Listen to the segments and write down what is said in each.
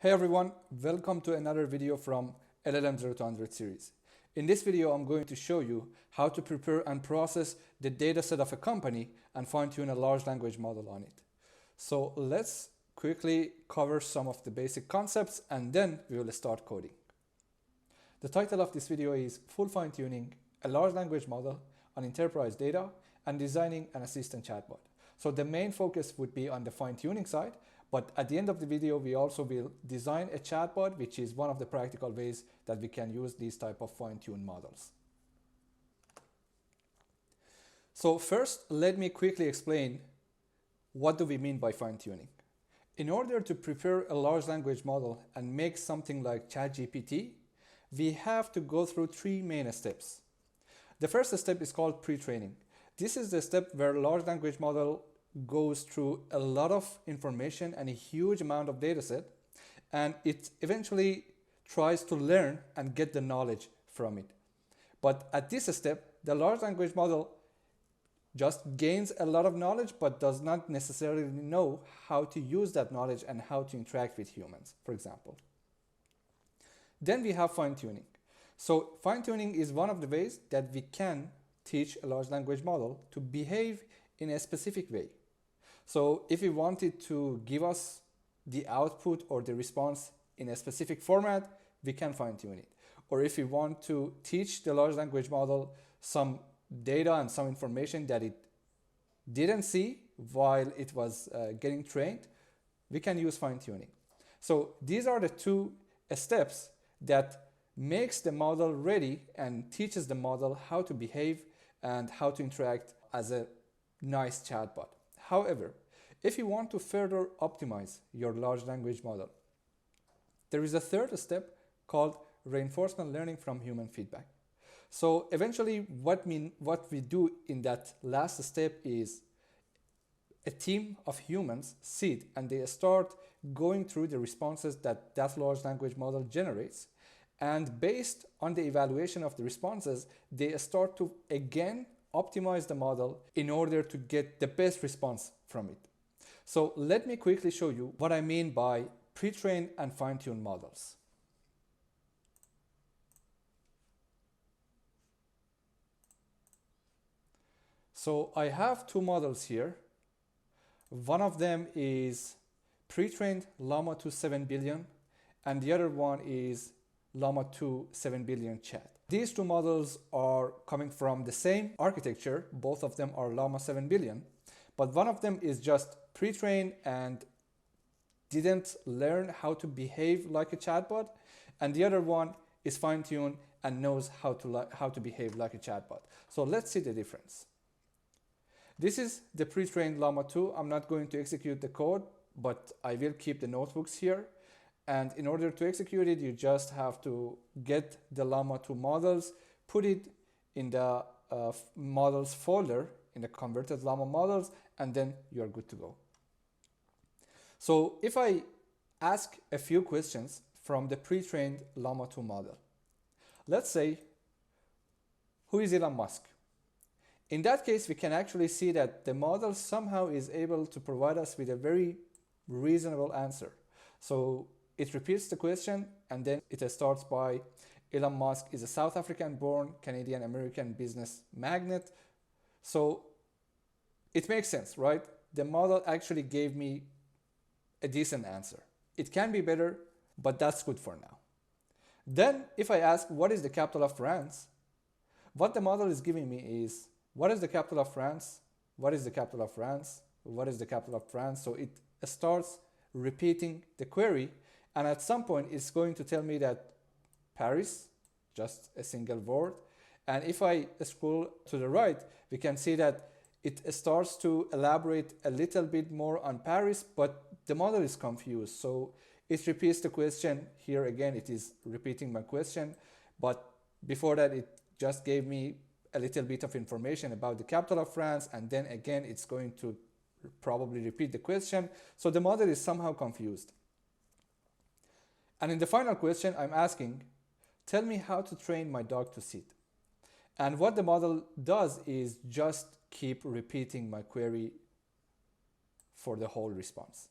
Hey everyone, welcome to another video from LLM 0 to 100 series. In this video, I'm going to show you how to prepare and process the dataset of a company and fine-tune a large language model on it. So let's quickly cover some of the basic concepts and then we will start coding. The title of this video is Full Fine-Tuning a Large Language Model on Enterprise Data and Designing an Assistant Chatbot. So the main focus would be on the fine-tuning side, but at the end of the video, we also will design a chatbot, which is one of the practical ways that we can use these type of fine-tuned models. So first, let me quickly explain what do we mean by fine-tuning. In order to prepare a large language model and make something like ChatGPT, we have to go through three main steps. The first step is called pre-training. This is the step where a large language model goes through a lot of information and a huge amount of data set, and it eventually tries to learn and get the knowledge from it. But at this step, the large language model just gains a lot of knowledge but does not necessarily know how to use that knowledge and how to interact with humans, for example. Then we have fine-tuning. So fine-tuning is one of the ways that we can teach a large language model to behave in a specific way. So if we wanted to give us the output or the response in a specific format, we can fine-tune it. Or if we want to teach the large language model some data and some information that it didn't see while it was getting trained, we can use fine-tuning. So these are the two steps that makes the model ready and teaches the model how to behave and how to interact as a nice chatbot. However, if you want to further optimize your large language model, there is a third step called reinforcement learning from human feedback. So eventually what we do in that last step is a team of humans sit and they start going through the responses that large language model generates. And based on the evaluation of the responses, they start to again optimize the model in order to get the best response from it. So let me quickly show you what I mean by pre-trained and fine-tuned models. So I have two models here. One of them is pre-trained Llama 2 7 billion and the other one is Llama 2 7 billion chat. These two models are coming from the same architecture. Both of them are Llama 7 billion, but one of them is just pre-trained and didn't learn how to behave like a chatbot, and the other one is fine-tuned and knows how to behave like a chatbot. So let's see the difference. This is the pre-trained Llama 2. I'm not going to execute the code, but I will keep the notebooks here. And in order to execute it, you just have to get the Llama 2 models, put it in the models folder, in the converted Llama models, and then you're good to go. So if I ask a few questions from the pre-trained Llama 2 model, let's say, who is Elon Musk? In that case, we can actually see that the model somehow is able to provide us with a very reasonable answer. So it repeats the question and then it starts by Elon Musk is a South African-born Canadian-American business magnate. So it makes sense, right? The model actually gave me a decent answer. It can be better, but that's good for now. Then if I ask what is the capital of France, what the model is giving me is what is the capital of France? What is the capital of France? What is the capital of France? So it starts repeating the query. And at some point, it's going to tell me that Paris, just a single word. And if I scroll to the right, we can see that it starts to elaborate a little bit more on Paris, but the model is confused. So it repeats the question. Here again, it is repeating my question. But before that, it just gave me a little bit of information about the capital of France. And then again, it's going to probably repeat the question. So the model is somehow confused. And in the final question, I'm asking, tell me how to train my dog to sit. And what the model does is just keep repeating my query for the whole response.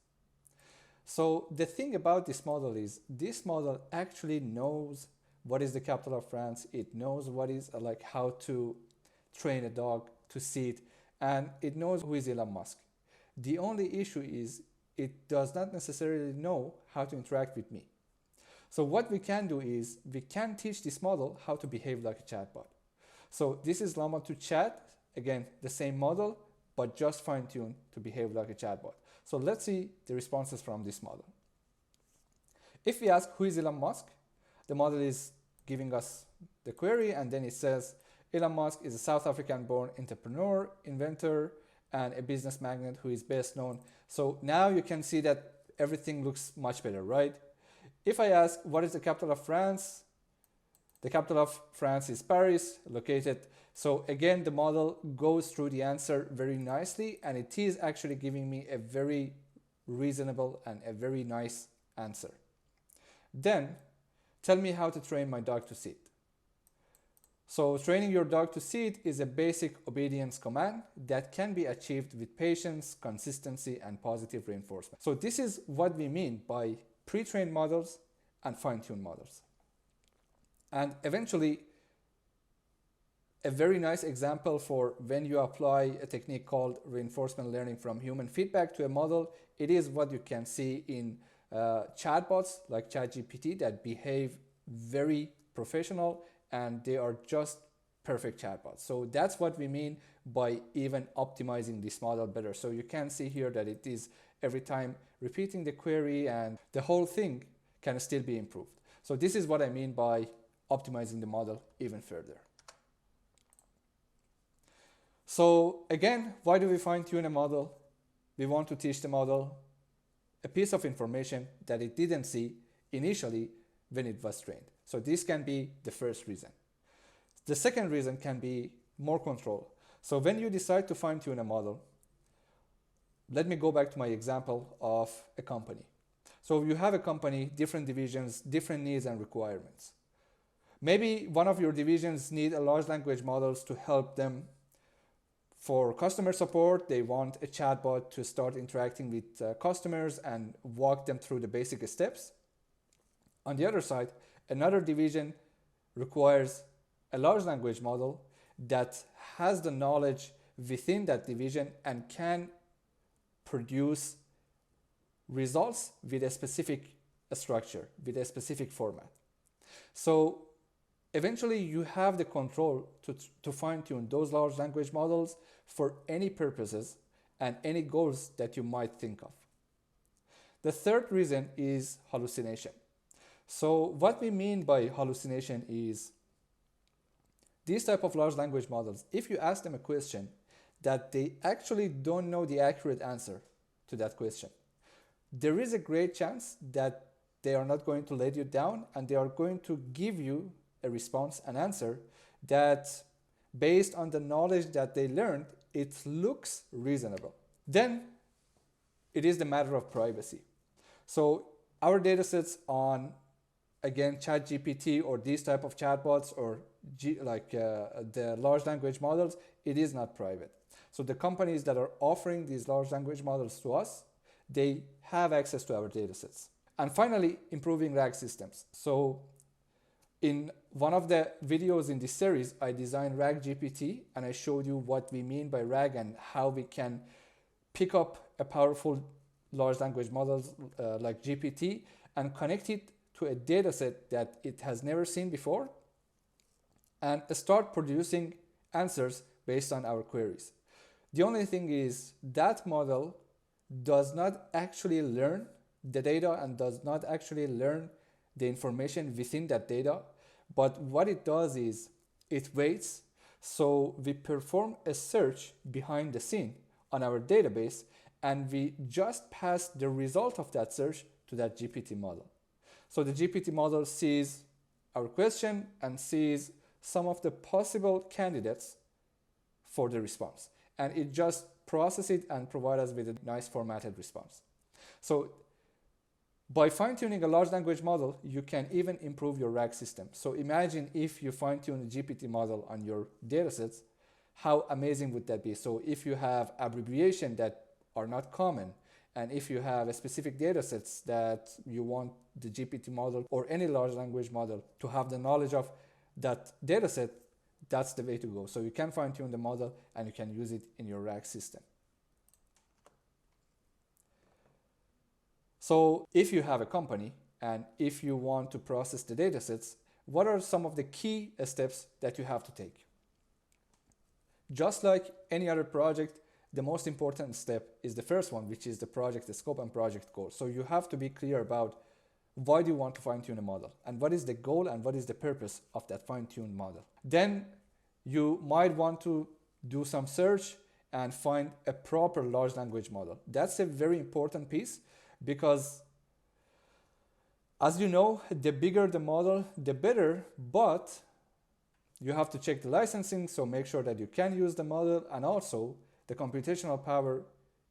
So the thing about this model is this model actually knows what is the capital of France. It knows what is like how to train a dog to see it, and it knows who is Elon Musk. The only issue is it does not necessarily know how to interact with me. So what we can do is we can teach this model how to behave like a chatbot. So this is Llama 2 Chat, again, the same model, but just fine-tuned to behave like a chatbot. So let's see the responses from this model. If we ask who is Elon Musk, the model is giving us the query, and then it says Elon Musk is a South African-born entrepreneur, inventor, and a business magnate who is best known. So now you can see that everything looks much better, right? If I ask what is the capital of France, the capital of France is Paris, located. So again, the model goes through the answer very nicely, and it is actually giving me a very reasonable and a very nice answer. Then tell me how to train my dog to sit. So training your dog to sit is a basic obedience command that can be achieved with patience, consistency, and positive reinforcement. So this is what we mean by pre-trained models and fine-tuned models. And eventually, a very nice example for when you apply a technique called reinforcement learning from human feedback to a model, it is what you can see in chatbots like ChatGPT that behave very professional, and they are just perfect chatbots. So that's what we mean by even optimizing this model better. So you can see here that it is every time repeating the query, and the whole thing can still be improved. So this is what I mean by optimizing the model even further. So again, why do we fine-tune a model? We want to teach the model a piece of information that it didn't see initially when it was trained. So this can be the first reason. The second reason can be more control. So when you decide to fine-tune a model, let me go back to my example of a company. So you have a company, different divisions, different needs and requirements. Maybe one of your divisions need a large language models to help them for customer support. They want a chatbot to start interacting with customers and walk them through the basic steps. On the other side, another division requires a large language model that has the knowledge within that division and can produce results with a specific structure, with a specific format. So eventually you have the control to fine-tune those large language models for any purposes and any goals that you might think of. The third reason is hallucination. So what we mean by hallucination is these type of large language models, if you ask them a question that they actually don't know the accurate answer to that question, there is a great chance that they are not going to let you down, and they are going to give you a response, an answer that based on the knowledge that they learned, it looks reasonable. Then it is the matter of privacy. So our datasets on, again, ChatGPT or these type of chatbots or the large language models, it is not private. So the companies that are offering these large language models to us, they have access to our datasets. And finally, improving RAG systems. So in one of the videos in this series, I designed RAG GPT, and I showed you what we mean by RAG and how we can pick up a powerful large language model like GPT and connect it to a dataset that it has never seen before and start producing answers based on our queries. The only thing is that model does not actually learn the data and does not actually learn the information within that data. But what it does is it waits. So we perform a search behind the scene on our database, and we just pass the result of that search to that GPT model. So the GPT model sees our question and sees some of the possible candidates for the response. And it just processes it and provides us with a nice formatted response. So by fine-tuning a large language model, you can even improve your RAG system. So imagine if you fine-tune a GPT model on your datasets, how amazing would that be? So if you have abbreviations that are not common, And if you have a specific data sets that you want the GPT model or any large language model to have the knowledge of that data set, that's the way to go. So you can fine tune the model and you can use it in your RAG system. So if you have a company and if you want to process the data sets, what are some of the key steps that you have to take? Just like any other project, the most important step is the first one, which is the project the scope and project goal. So you have to be clear about why do you want to fine-tune a model and what is the goal and what is the purpose of that fine-tuned model. Then you might want to do some search and find a proper large language model. That's a very important piece because, as you know, the bigger the model, the better, but you have to check the licensing, so make sure that you can use the model, and also the computational power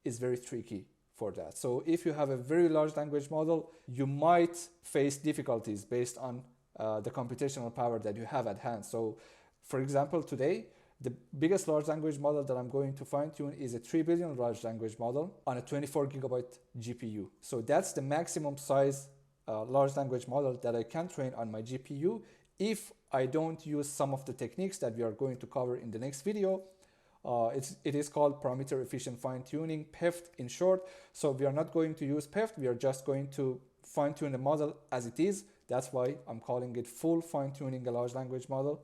is very tricky for that. So if you have a very large language model, you might face difficulties based on the computational power that you have at hand. So for example, today, the biggest large language model that I'm going to fine tune is a 3 billion large language model on a 24 gigabyte GPU. So that's the maximum size large language model that I can train on my GPU if I don't use some of the techniques that we are going to cover in the next video. It is called parameter efficient fine tuning, PEFT in short. So we are not going to use PEFT, we are just going to fine tune the model as it is. That's why I'm calling it full fine tuning a large language model.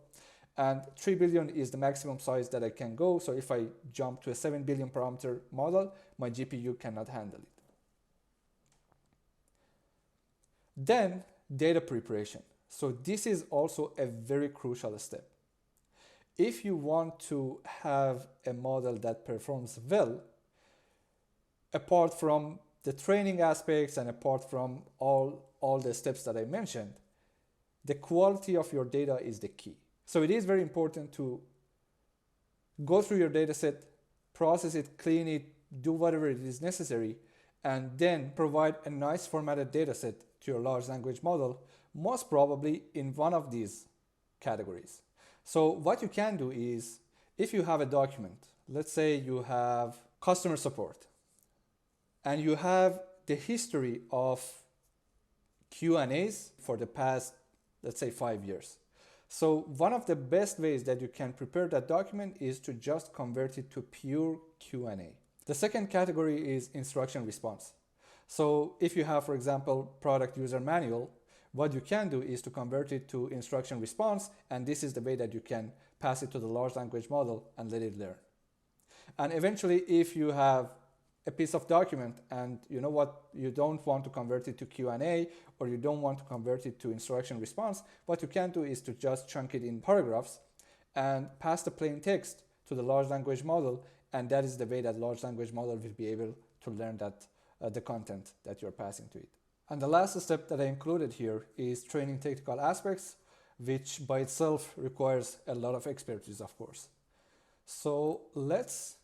And 3 billion is the maximum size that I can go. So if I jump to a 7 billion parameter model, my GPU cannot handle it. Then data preparation. So this is also a very crucial step. If you want to have a model that performs well, apart from the training aspects and apart from all the steps that I mentioned, the quality of your data is the key. So it is very important to go through your data set, process it, clean it, do whatever it is necessary, and then provide a nice formatted data set to your large language model, most probably in one of these categories. So what you can do is, if you have a document, let's say you have customer support, and you have the history of Q&As for the past, let's say 5 years. So one of the best ways that you can prepare that document is to just convert it to pure Q&A. The second category is instruction response. So if you have, for example, product user manual, what you can do is to convert it to instruction response, and this is the way that you can pass it to the large language model and let it learn. And eventually, if you have a piece of document and you know what, you don't want to convert it to Q&A or you don't want to convert it to instruction response, what you can do is to just chunk it in paragraphs and pass the plain text to the large language model, and that is the way that large language model will be able to learn that the content that you're passing to it. And the last step that I included here is training technical aspects, which by itself requires a lot of expertise, of course. So let's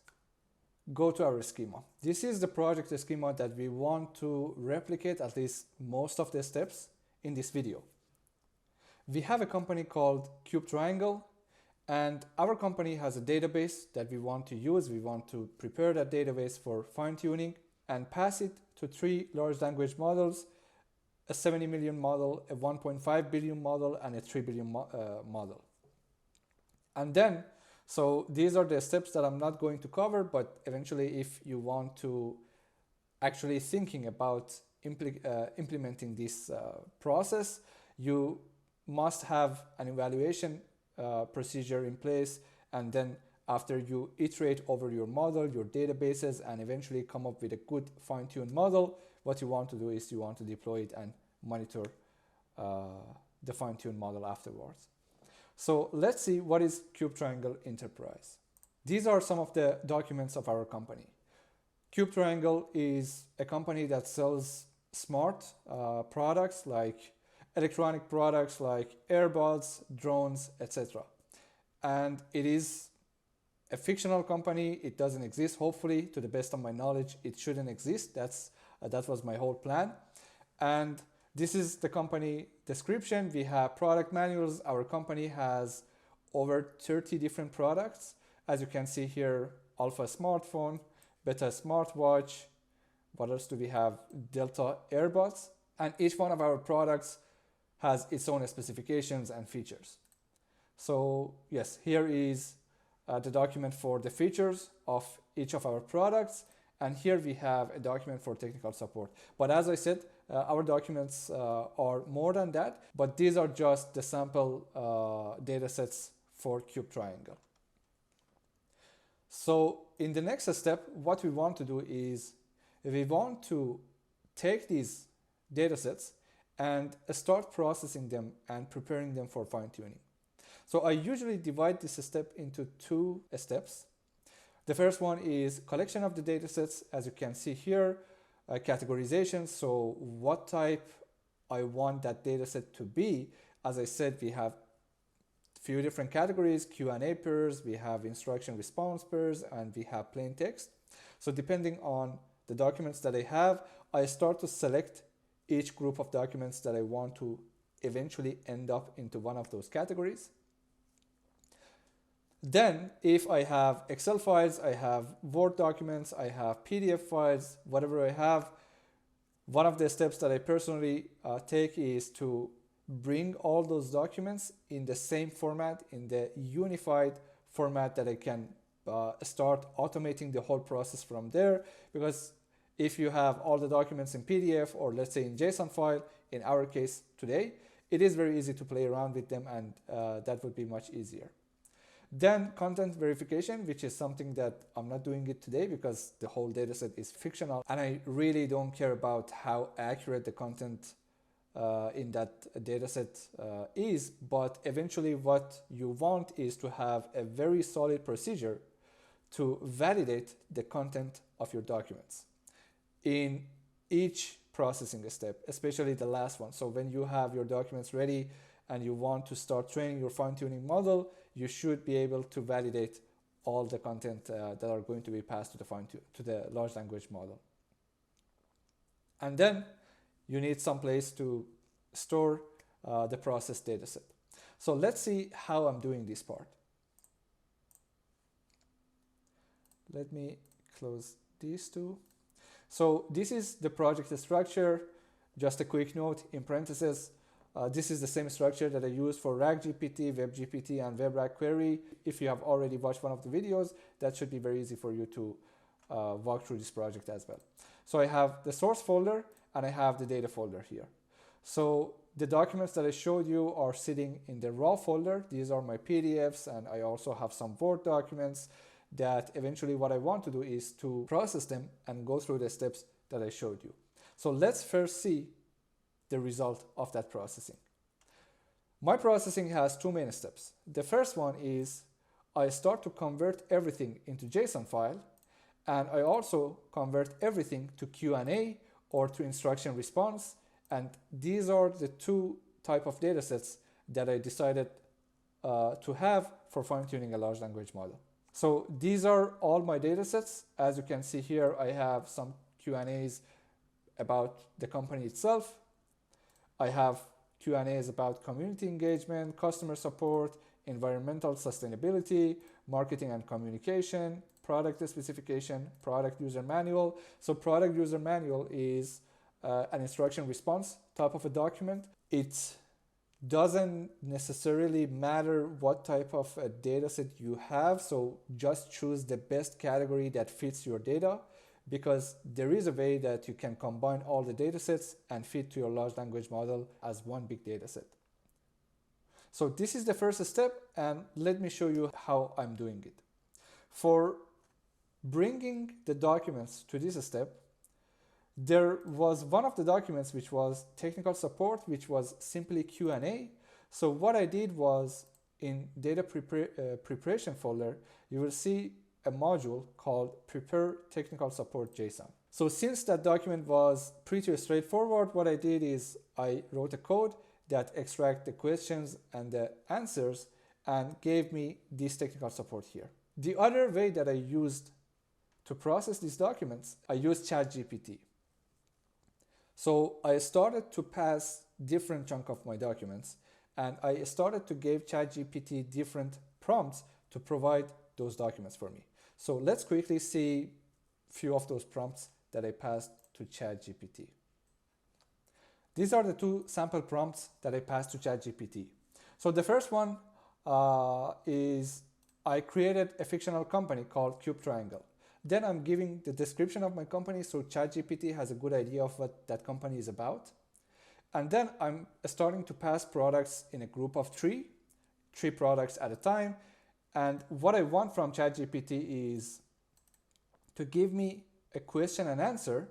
go to our schema. This is the project schema that we want to replicate at least most of the steps in this video. We have a company called Cubetriangle, and our company has a database that we want to use. We want to prepare that database for fine-tuning and pass it to 3 large language models, a 70 million model, a 1.5 billion model, and a 3 billion model. And then, so these are the steps that I'm not going to cover, but eventually if you want to actually thinking about implementing this process, you must have an evaluation procedure in place, and then after you iterate over your model, your databases, and eventually come up with a good fine-tuned model, what you want to do is you want to deploy it and monitor the fine-tuned model afterwards. So let's see what is Cubetriangle Enterprise. These are some of the documents of our company. Cubetriangle is a company that sells smart products like electronic products like earbuds, drones, etc. And it is a fictional company. It doesn't exist. Hopefully, to the best of my knowledge, it shouldn't exist. That was my whole plan. And this is the company description. We have product manuals. Our company has over 30 different products. As you can see here, Alpha smartphone, Beta smartwatch, What else do we have? Delta AirBots. And each one of our products has its own specifications and features. So yes, here is the document for the features of each of our products. And here we have a document for technical support. But as I said, our documents are more than that, but these are just the sample data sets for Cubetriangle. So in the next step, what we want to do is we want to take these data sets and start processing them and preparing them for fine-tuning. So I usually divide this step into two steps. The first one is collection of the data sets, as you can see here, categorization, so what type I want that data set to be. As I said, we have few different categories, Q&A pairs, we have instruction response pairs, and we have plain text. So depending on the documents that I have, I start to select each group of documents that I want to eventually end up into one of those categories. Then if I have Excel files, I have Word documents, I have PDF files, whatever I have, one of the steps that I personally take is to bring all those documents in the same format, in the unified format that I can start automating the whole process from there. Because if you have all the documents in PDF or let's say in JSON file, in our case today, it is very easy to play around with them, and that would be much easier. Then content verification, which is something that I'm not doing it today because the whole dataset is fictional and I really don't care about how accurate the content in that dataset is, but eventually what you want is to have a very solid procedure to validate the content of your documents in each processing step, especially the last one. So when you have your documents ready and you want to start training your fine-tuning model, you should be able to validate all the content that are going to be passed to the large language model. And then you need some place to store the processed dataset. So let's see how I'm doing this part. Let me close these two. So this is the project structure. Just a quick note in parentheses. This is the same structure that I use for RAG-GPT, WebGPT, and WebRAG query. If you have already watched one of the videos, that should be very easy for you to walk through this project as well. So I have the source folder and I have the data folder here. So the documents that I showed you are sitting in the raw folder. These are my PDFs, and I also have some Word documents that eventually what I want to do is to process them and go through the steps that I showed you. So let's first see the result of that processing. My processing has two main steps. The first one is I start to convert everything into JSON file, and I also convert everything to Q&A or to instruction response, and these are the two type of data sets that I decided to have for fine-tuning a large language model. So these are all my data sets. As you can see here, I have some Q&As about the company itself. I have Q&As about community engagement, customer support, environmental sustainability, marketing and communication, product specification, product user manual. So product user manual is an instruction response type of a document. It doesn't necessarily matter what type of a data set you have, so just choose the best category that fits your data, because there is a way that you can combine all the data sets and fit to your large language model as one big data set. So this is the first step, and let me show you how I'm doing it. For bringing the documents to this step, there was one of the documents which was technical support, which was simply Q&A. So what I did was in data preparation folder, you will see a module called prepare technical support JSON. So since that document was pretty straightforward, what I did is I wrote a code that extract the questions and the answers and gave me this technical support here. The other way that I used to process these documents, I used ChatGPT. So I started to pass different chunk of my documents, and I started to give ChatGPT different prompts to provide those documents for me. So let's quickly see a few of those prompts that I passed to ChatGPT. These are the two sample prompts that I passed to ChatGPT. So the first one is I created a fictional company called Cubetriangle. Then I'm giving the description of my company so ChatGPT has a good idea of what that company is about. And then I'm starting to pass products in a group of three products at a time. And what I want from ChatGPT is to give me a question and answer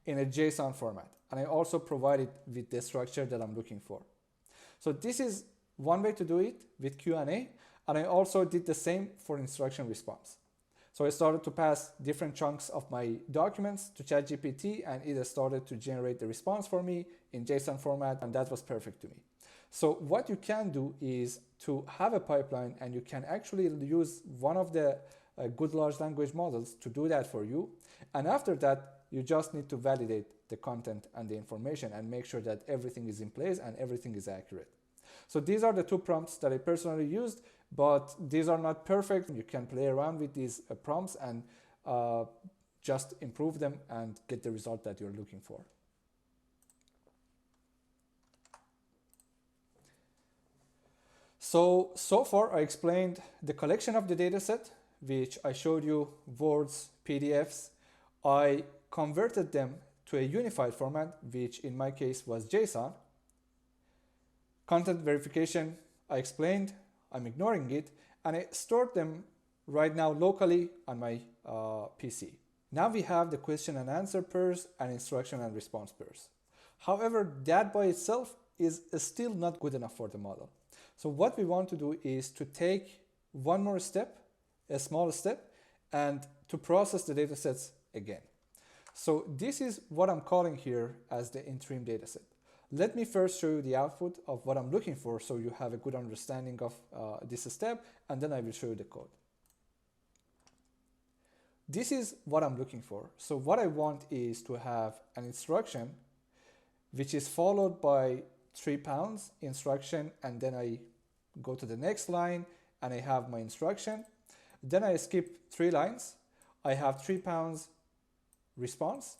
in a JSON format. And I also provide it with the structure that I'm looking for. So this is one way to do it with Q&A. And I also did the same for instruction response. So I started to pass different chunks of my documents to ChatGPT, and it started to generate the response for me in JSON format, and that was perfect to me. So what you can do is to have a pipeline, and you can actually use one of the good large language models to do that for you. And after that, you just need to validate the content and the information and make sure that everything is in place and everything is accurate. So these are the two prompts that I personally used, but these are not perfect. You can play around with these prompts and just improve them and get the result that you're looking for. So far I explained the collection of the dataset, which I showed you words, PDFs. I converted them to a unified format, which in my case was JSON. Content verification, I explained, I'm ignoring it, and I stored them right now locally on my PC. Now we have the question and answer pairs and instruction and response pairs. However, that by itself is still not good enough for the model. So what we want to do is to take one more step, a small step, and to process the datasets again. So this is what I'm calling here as the interim dataset. Let me first show you the output of what I'm looking for so you have a good understanding of this step, and then I will show you the code. This is what I'm looking for. So what I want is to have an instruction which is followed by 3 pounds instruction, and then I go to the next line and I have my instruction. Then I skip 3 lines. I have 3 pounds response,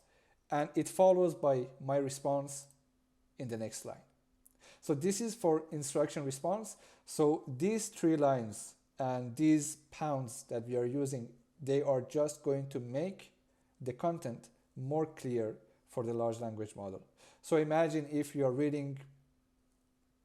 and it follows by my response in the next line. So this is for instruction response. So these 3 lines and these pounds that we are using, they are just going to make the content more clear for the large language model. So imagine if you are reading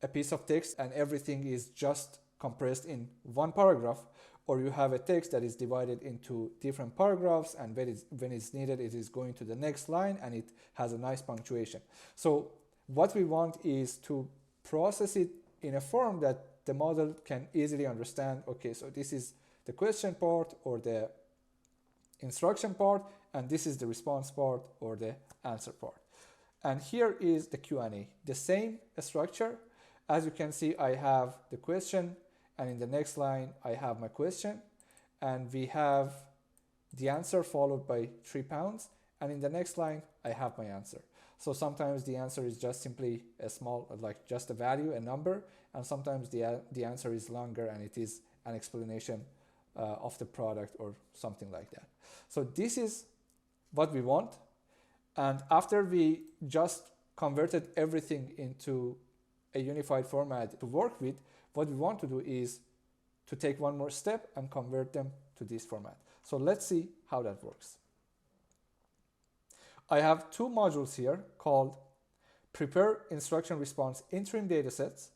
a piece of text and everything is just compressed in one paragraph, or you have a text that is divided into different paragraphs, and when it's needed, it is going to the next line and it has a nice punctuation. So what we want is to process it in a form that the model can easily understand. Okay, so this is the question part or the instruction part, and this is the response part or the answer part. And here is the Q&A, the same structure. As you can see, I have the question, and in the next line, I have my question, and we have the answer followed by 3 pounds, and in the next line, I have my answer. So sometimes the answer is just simply a small, like just a value, a number, and sometimes the answer is longer and it is an explanation of the product or something like that. So this is what we want. And after we just converted everything into a unified format to work with, what we want to do is to take one more step and convert them to this format. So let's see how that works. I have 2 modules here called Prepare Instruction Response Interim Datasets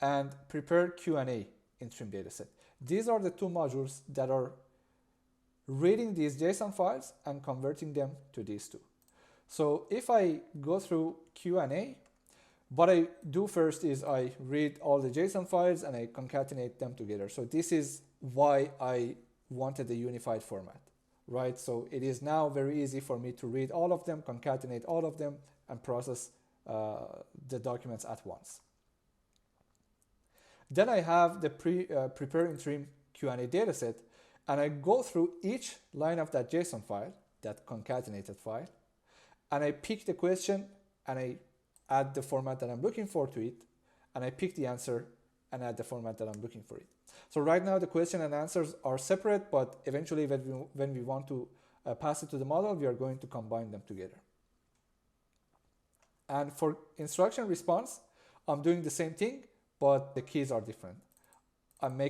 and Prepare Q&A Interim Dataset. These are the 2 modules that are reading these JSON files and converting them to these 2. So if I go through Q&A, what I do first is I read all the JSON files and I concatenate them together. So this is why I wanted a unified format, right? So it is now very easy for me to read all of them, concatenate all of them, and process the documents at once. Then I have the prepare interim Q&A dataset, and I go through each line of that JSON file, that concatenated file, and I pick the question and I add the format that I'm looking for to it, and I pick the answer and add the format that I'm looking for it. So right now the question and answers are separate, but eventually when we want to pass it to the model, we are going to combine them together. And for instruction response, I'm doing the same thing, but the keys are different. I'm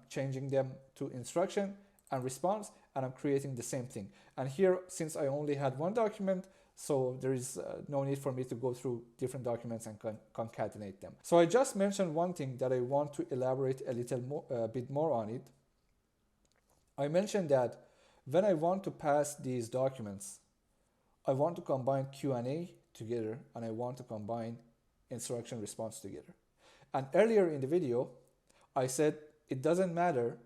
changing them to instruction and response, and I'm creating the same thing. And here, since I only had one document, so there is no need for me to go through different documents and concatenate them. So I just mentioned one thing that I want to elaborate a little bit more on it. I mentioned that when I want to pass these documents, I want to combine Q&A together, and I want to combine instruction response together. And earlier in the video, I said it doesn't matter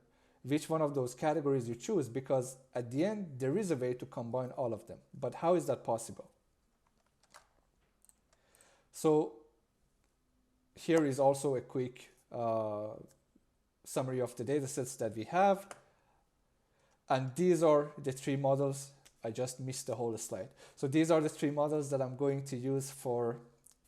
which one of those categories you choose, because at the end, there is a way to combine all of them. But how is that possible? So here is also a quick summary of the data sets that we have. And these are the three models. I just missed the whole slide. So these are the three models that I'm going to use for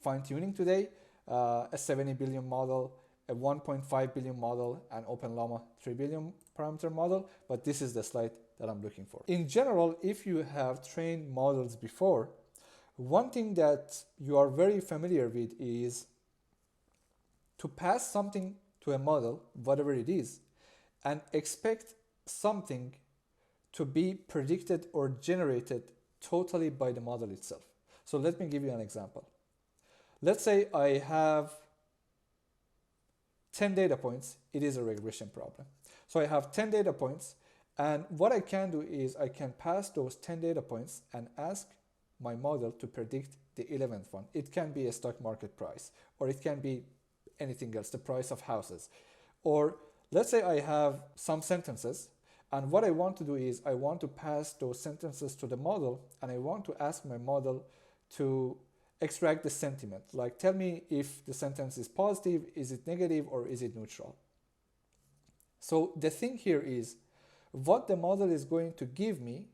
fine-tuning today. A 70 billion model, a 1.5 billion model, and OpenLlama 3 billion parameter model, but this is the slide that I'm looking for. In general, if you have trained models before, one thing that you are very familiar with is to pass something to a model, whatever it is, and expect something to be predicted or generated totally by the model itself. So let me give you an example. Let's say I have 10 data points. It is a regression problem. So I have 10 data points, and what I can do is I can pass those 10 data points and ask my model to predict the 11th one. It can be a stock market price, or it can be anything else, the price of houses. Or let's say I have some sentences, and what I want to do is I want to pass those sentences to the model, and I want to ask my model to extract the sentiment. Like, tell me if the sentence is positive, is it negative, or is it neutral? So the thing here is, what the model is going to give me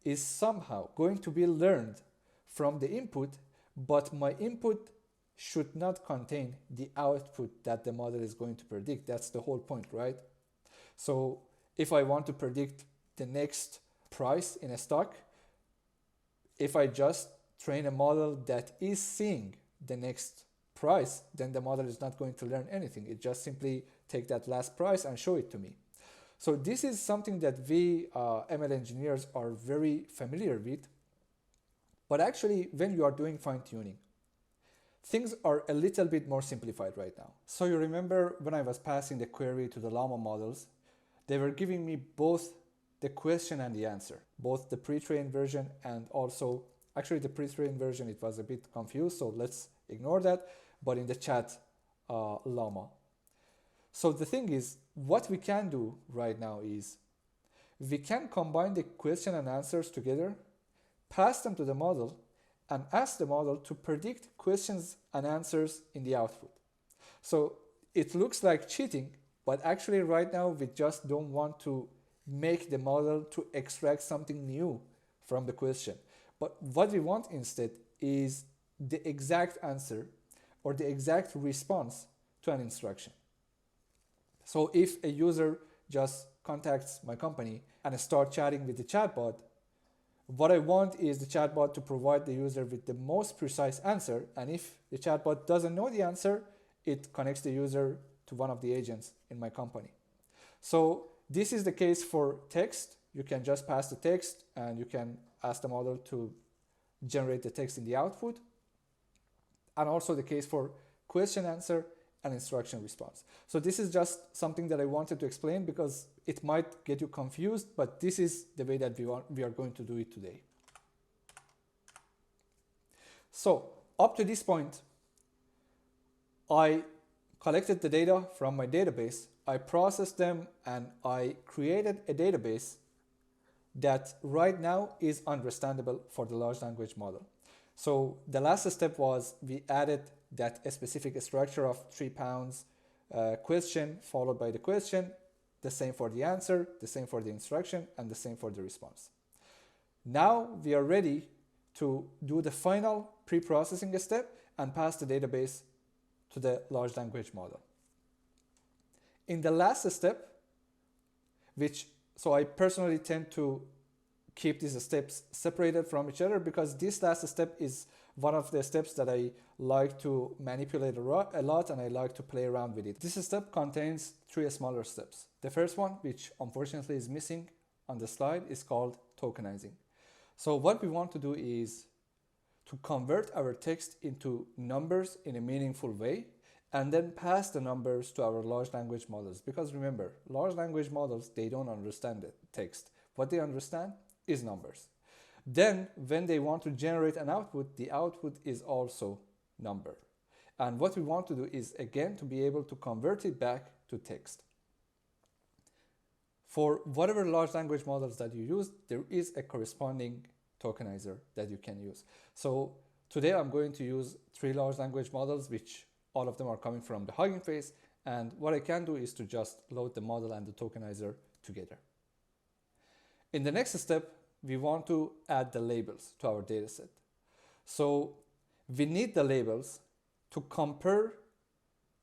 is somehow going to be learned from the input, but my input should not contain the output that the model is going to predict. That's the whole point, right? So if I want to predict the next price in a stock, if I just train a model that is seeing the next price, then the model is not going to learn anything. It just simply take that last price and show it to me. So this is something that we ML engineers are very familiar with. But actually, when you are doing fine-tuning, things are a little bit more simplified right now. So you remember when I was passing the query to the Llama models, they were giving me both the question and the answer, both the pre-trained version and also, actually the pre-trained version, it was a bit confused, so let's ignore that, but in the chat Llama. So the thing is, what we can do right now is, we can combine the question and answers together, pass them to the model, and ask the model to predict questions and answers in the output. So it looks like cheating, but actually right now we just don't want to make the model to extract something new from the question. But what we want instead is the exact answer or the exact response to an instruction. So if a user just contacts my company and start chatting with the chatbot, what I want is the chatbot to provide the user with the most precise answer. And if the chatbot doesn't know the answer, it connects the user to one of the agents in my company. So this is the case for text. You can just pass the text and you can ask the model to generate the text in the output. And also the case for question answer and instruction response. So this is just something that I wanted to explain because it might get you confused, but this is the way that we are going to do it today. So up to this point, I collected the data from my database, I processed them, and I created a database that right now is understandable for the large language model. So the last step was we added that a specific structure of 3 pounds question followed by the question, the same for the answer, the same for the instruction, and the same for the response. Now we are ready to do the final pre-processing step and pass the database to the large language model. In the last step, so I personally tend to keep these steps separated from each other because this last step is one of the steps that I like to manipulate a lot, and I like to play around with it. This step contains 3 smaller steps. The first one, which unfortunately is missing on the slide, is called tokenizing. So what we want to do is to convert our text into numbers in a meaningful way, and then pass the numbers to our large language models. Because remember, large language models, they don't understand the text. What they understand is numbers. Then when they want to generate an output, the output is also number. And what we want to do is, again, to be able to convert it back to text. For whatever large language models that you use, there is a corresponding tokenizer that you can use. So today I'm going to use 3 large language models, which all of them are coming from the Hugging Face. And what I can do is to just load the model and the tokenizer together. In the next step, we want to add the labels to our dataset. So we need the labels to compare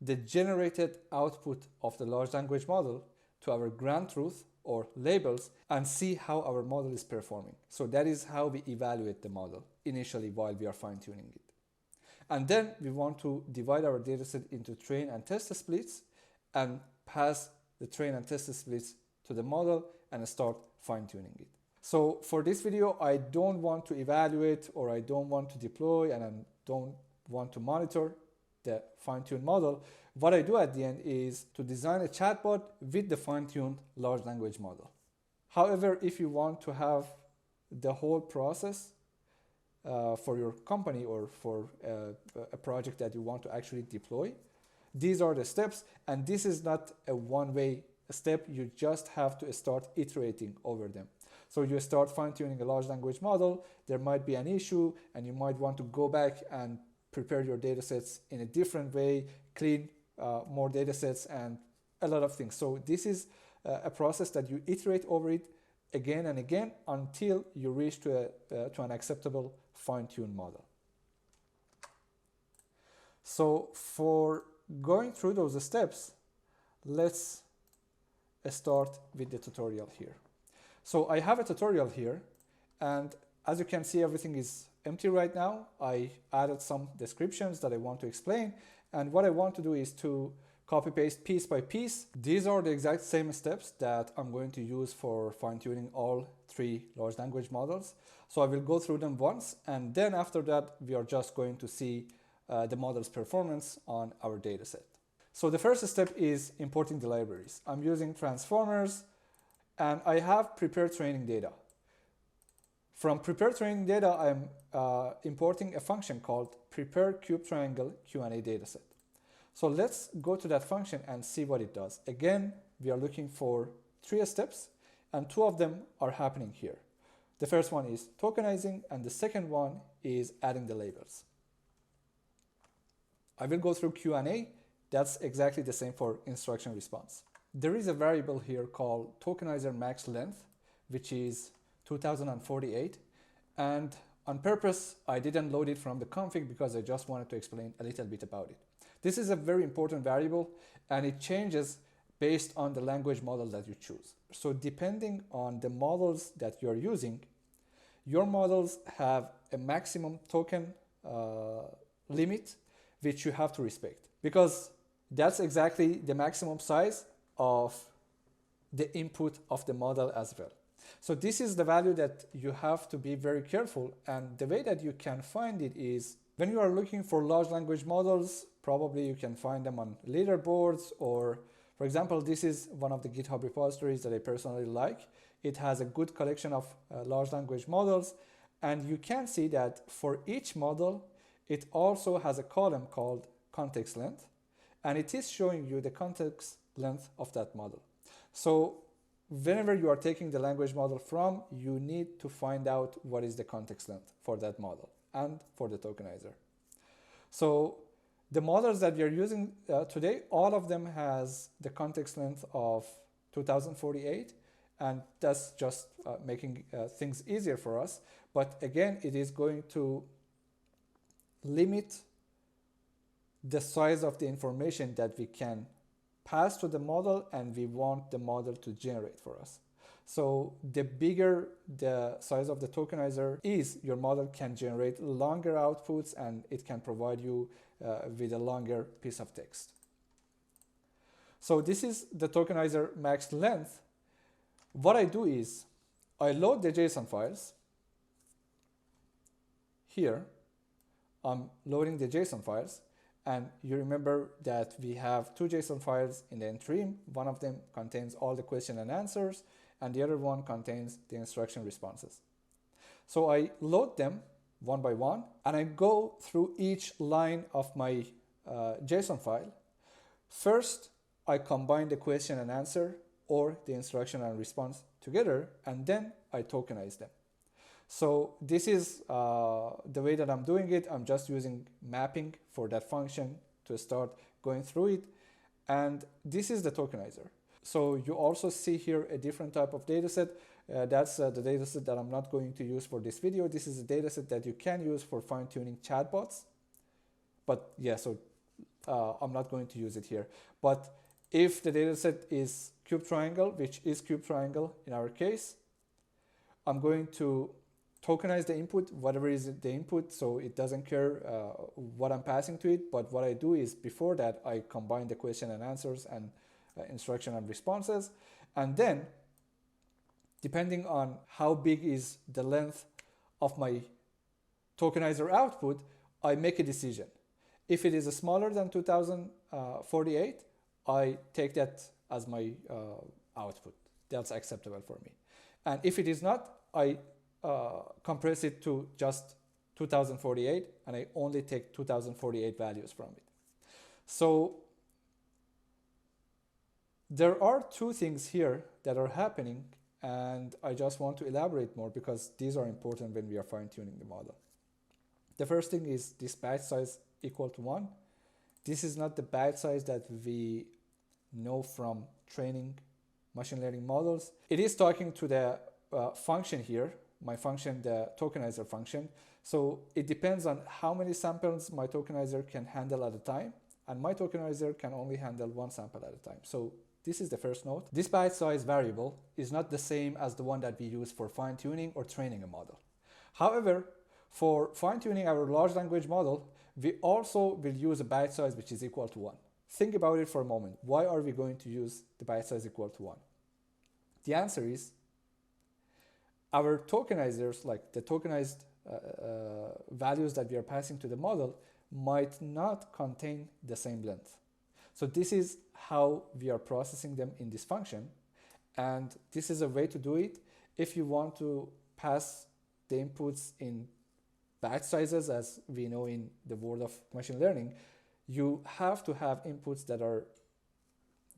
the generated output of the large language model to our ground truth or labels and see how our model is performing. So that is how we evaluate the model initially while we are fine-tuning it. And then we want to divide our dataset into train and test splits and pass the train and test splits to the model and start fine-tuning it. So for this video, I don't want to evaluate, or I don't want to deploy, and I don't want to monitor the fine-tuned model. What I do at the end is to design a chatbot with the fine-tuned large language model. However, if you want to have the whole process for your company or for a project that you want to actually deploy, these are the steps, and this is not a one-way step. You just have to start iterating over them. So you start fine-tuning a large language model, there might be an issue, and you might want to go back and prepare your datasets in a different way, clean more datasets, and a lot of things. So this is a process that you iterate over it again and again until you reach to an acceptable fine-tuned model. So for going through those steps, let's start with the tutorial here. So I have a tutorial here, and as you can see, everything is empty right now. I added some descriptions that I want to explain, and what I want to do is to copy paste piece by piece. These are the exact same steps that I'm going to use for fine-tuning all 3 large language models. So I will go through them once, and then after that we are just going to see the model's performance on our dataset. So the first step is importing the libraries. I'm using transformers, and I have prepared training data. From prepared training data, I'm importing a function called prepare Cubetriangle Q&A dataset. So let's go to that function and see what it does. Again, we are looking for 3 steps, and 2 of them are happening here. The first one is tokenizing, and the second one is adding the labels. I will go through Q&A. That's exactly the same for instruction response. There is a variable here called tokenizer max length, which is 2048, and on purpose I didn't load it from the config because I just wanted to explain a little bit about it. This is a very important variable, and it changes based on the language model that you choose. So depending on the models that you're using, your models have a maximum token limit which you have to respect, because that's exactly the maximum size of the input of the model as well. So this is the value that you have to be very careful, and the way that you can find it is when you are looking for large language models, probably you can find them on leaderboards, or for example, this is one of the GitHub repositories that I personally like. It has a good collection of large language models, and you can see that for each model, it also has a column called context length, and it is showing you the context length of that model. So whenever you are taking the language model from, you need to find out what is the context length for that model and for the tokenizer. So the models that we are using today, all of them has the context length of 2048, and that's just making things easier for us. But again, it is going to limit the size of the information that we can pass to the model and we want the model to generate for us. So the bigger the size of the tokenizer is, your model can generate longer outputs and it can provide you with a longer piece of text. So this is the tokenizer max length. What I do is I load the JSON files. Here, I'm loading the JSON files. And you remember that we have two JSON files in the stream. One of them contains all the question and answers, and the other one contains the instruction responses. So I load them one by one, and I go through each line of my JSON file. First, I combine the question and answer or the instruction and response together, and then I tokenize them. So this is the way that I'm doing it. I'm just using mapping for that function to start going through it. And this is the tokenizer. So you also see here a different type of dataset. That's the dataset that I'm not going to use for this video. This is a dataset that you can use for fine-tuning chatbots. But yeah, so I'm not going to use it here. But if the dataset is Cubetriangle, which is Cubetriangle in our case, I'm going to tokenize the input, whatever is the input, so it doesn't care what I'm passing to it. But what I do is before that, I combine the question and answers and instruction and responses. And then, depending on how big is the length of my tokenizer output, I make a decision. If it is smaller than 2048, I take that as my output. That's acceptable for me. And if it is not, I compress it to just 2048, and I only take 2048 values from it. So there are two things here that are happening, and I just want to elaborate more because these are important when we are fine-tuning the model. The first thing is this batch size equal to 1. This is not the batch size that we know from training machine learning models. It is talking to the function here, my function, the tokenizer function. So it depends on how many samples my tokenizer can handle at a time, and my tokenizer can only handle one sample at a time. So this is the first note. This batch size variable is not the same as the one that we use for fine-tuning or training a model. However, for fine-tuning our large language model, we also will use a batch size which is equal to 1. Think about it for a moment. Why are we going to use the batch size equal to 1? The answer is our tokenizers, like the tokenized values that we are passing to the model, might not contain the same length. So this is how we are processing them in this function. And this is a way to do it. If you want to pass the inputs in batch sizes, as we know in the world of machine learning, you have to have inputs that are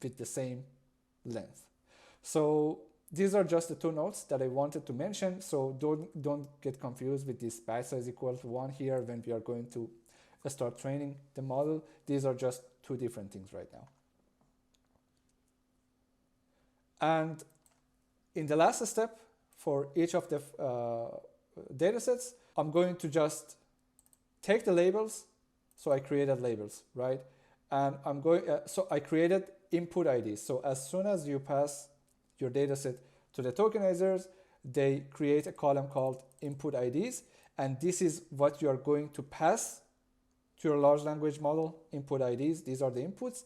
with the same length. So these are just the two notes that I wanted to mention. So don't get confused with this batch size equal to 1 here when we are going to start training the model. These are just two different things right now. And in the last step for each of the datasets, I'm going to just take the labels. So I created labels, right? And I'm going, so I created input IDs. So as soon as you pass your dataset to the tokenizers, they create a column called input IDs. And this is what you are going to pass to your large language model, input IDs. These are the inputs.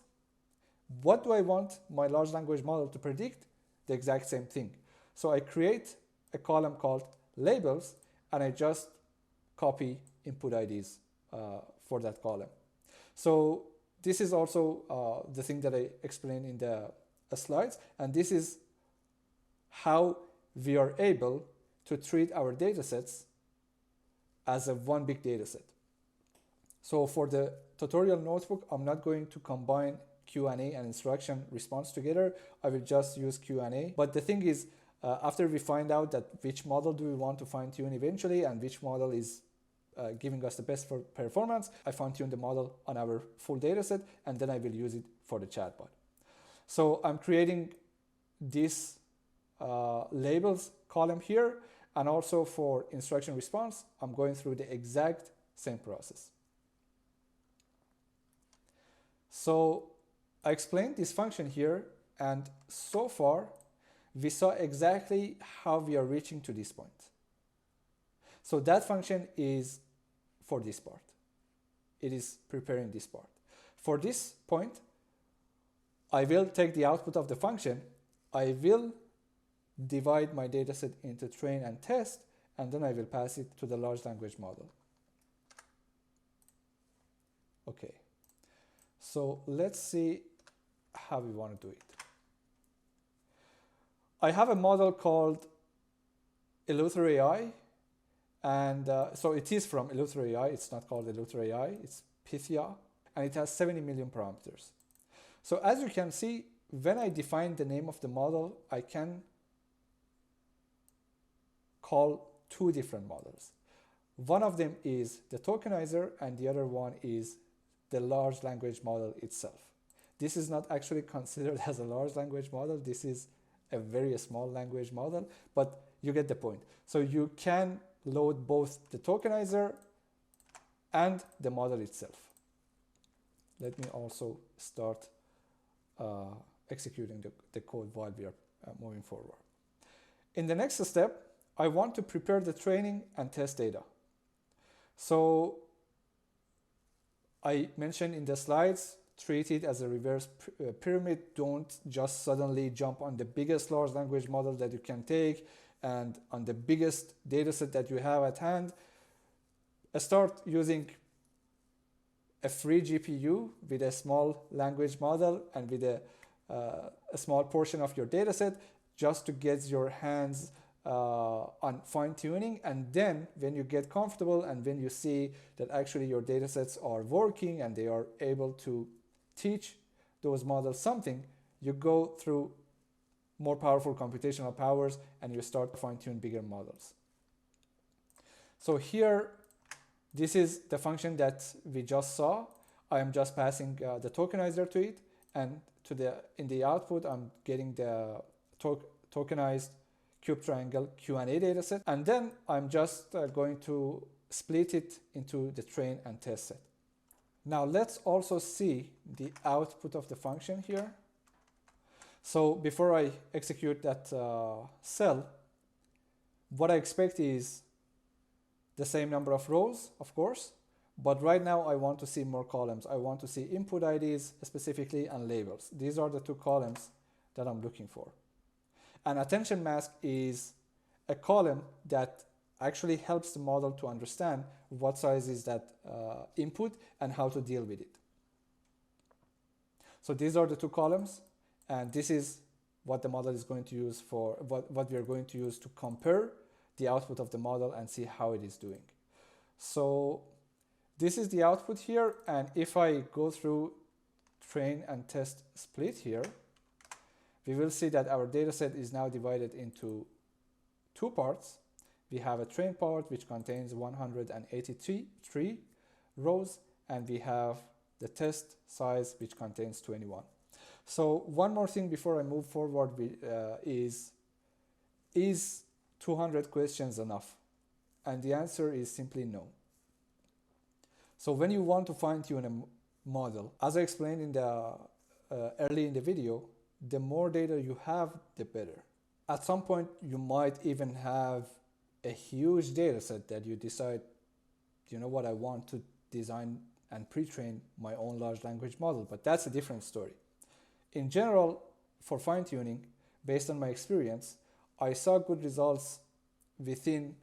What do I want my large language model to predict? The exact same thing. So I create a column called labels, and I just copy input IDs for that column. So this is also the thing that I explained in the slides, and this is how we are able to treat our datasets as a one big dataset. So for the tutorial notebook, I'm not going to combine Q&A and instruction response together. I will just use Q&A. But the thing is, after we find out that which model do we want to fine-tune eventually and which model is giving us the best for performance, I fine-tune the model on our full dataset, and then I will use it for the chatbot. So I'm creating this labels column here, and also for instruction response, I'm going through the exact same process. So I explained this function here, and so far we saw exactly how we are reaching to this point. So that function is for this part. It is preparing this part. For this point, I will take the output of the function. I will divide my dataset into train and test, and then I will pass it to the large language model. Okay, so let's see how we want to do it. I have a model called Eleuther AI, and so it is from Eleuther AI. It's not called Eleuther AI, it's Pythia, and it has 70 million parameters. So as you can see, when I define the name of the model, I can call two different models. One of them is the tokenizer, and the other one is the large language model itself. This is not actually considered as a large language model. This is a very small language model, but you get the point. So you can load both the tokenizer and the model itself. Let me also start executing the code while we are moving forward. In the next step, I want to prepare the training and test data. So I mentioned in the slides, treat it as a reverse pyramid. Don't just suddenly jump on the biggest large language model that you can take and on the biggest dataset that you have at hand. Start using a free GPU with a small language model and with a small portion of your dataset, just to get your hands on fine-tuning. And then when you get comfortable and when you see that actually your datasets are working and they are able to teach those models something, you go through more powerful computational powers and you start to fine-tune bigger models. So here, this is the function that we just saw. I am just passing the tokenizer to it, and in the output, I'm getting the tokenized Cubetriangle Q&A dataset, and then I'm just going to split it into the train and test set. Now let's also see the output of the function here. So before I execute that cell, what I expect is the same number of rows, of course, but right now I want to see more columns. I want to see input IDs specifically and labels. These are the two columns that I'm looking for. An attention mask is a column that actually helps the model to understand what size is that input and how to deal with it. So these are the two columns, and this is what the model is going to use for what we are going to use to compare the output of the model and see how it is doing. So this is the output here, and if I go through train and test split here, we will see that our dataset is now divided into two parts. We have a train part which contains 183 rows, and we have the test size which contains 21. So one more thing before I move forward is 200 questions enough? And the answer is simply no. So when you want to fine-tune a model, as I explained in the early in the video, the more data you have, the better. At some point, you might even have a huge data set that you decide, you know what, I want to design and pre-train my own large language model, but that's a different story. In general, for fine-tuning, based on my experience, I saw good results within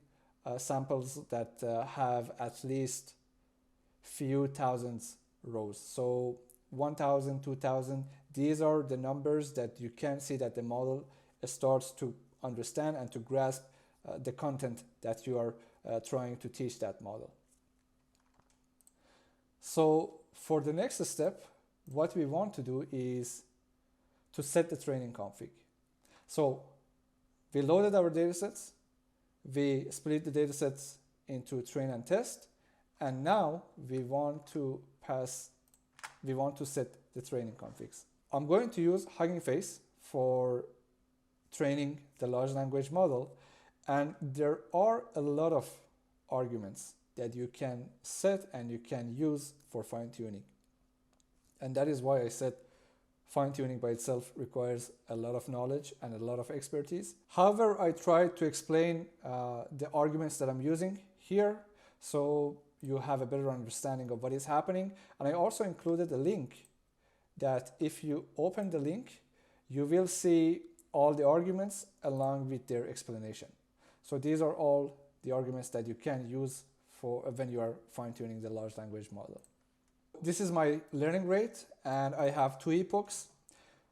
samples that have at least few thousands rows. So 1,000, 2,000, these are the numbers that you can see that the model starts to understand and to grasp the content that you are trying to teach that model. So for the next step, what we want to do is to set the training config. So we loaded our datasets, we split the datasets into train and test, and now we want to set the training configs. I'm going to use Hugging Face for training the large language model, and there are a lot of arguments that you can set and you can use for fine-tuning. And that is why I said fine-tuning by itself requires a lot of knowledge and a lot of expertise. However, I tried to explain the arguments that I'm using here so you have a better understanding of what is happening. And I also included a link that if you open the link, you will see all the arguments along with their explanation. So these are all the arguments that you can use for when you are fine-tuning the large language model. This is my learning rate, and I have 2 epochs.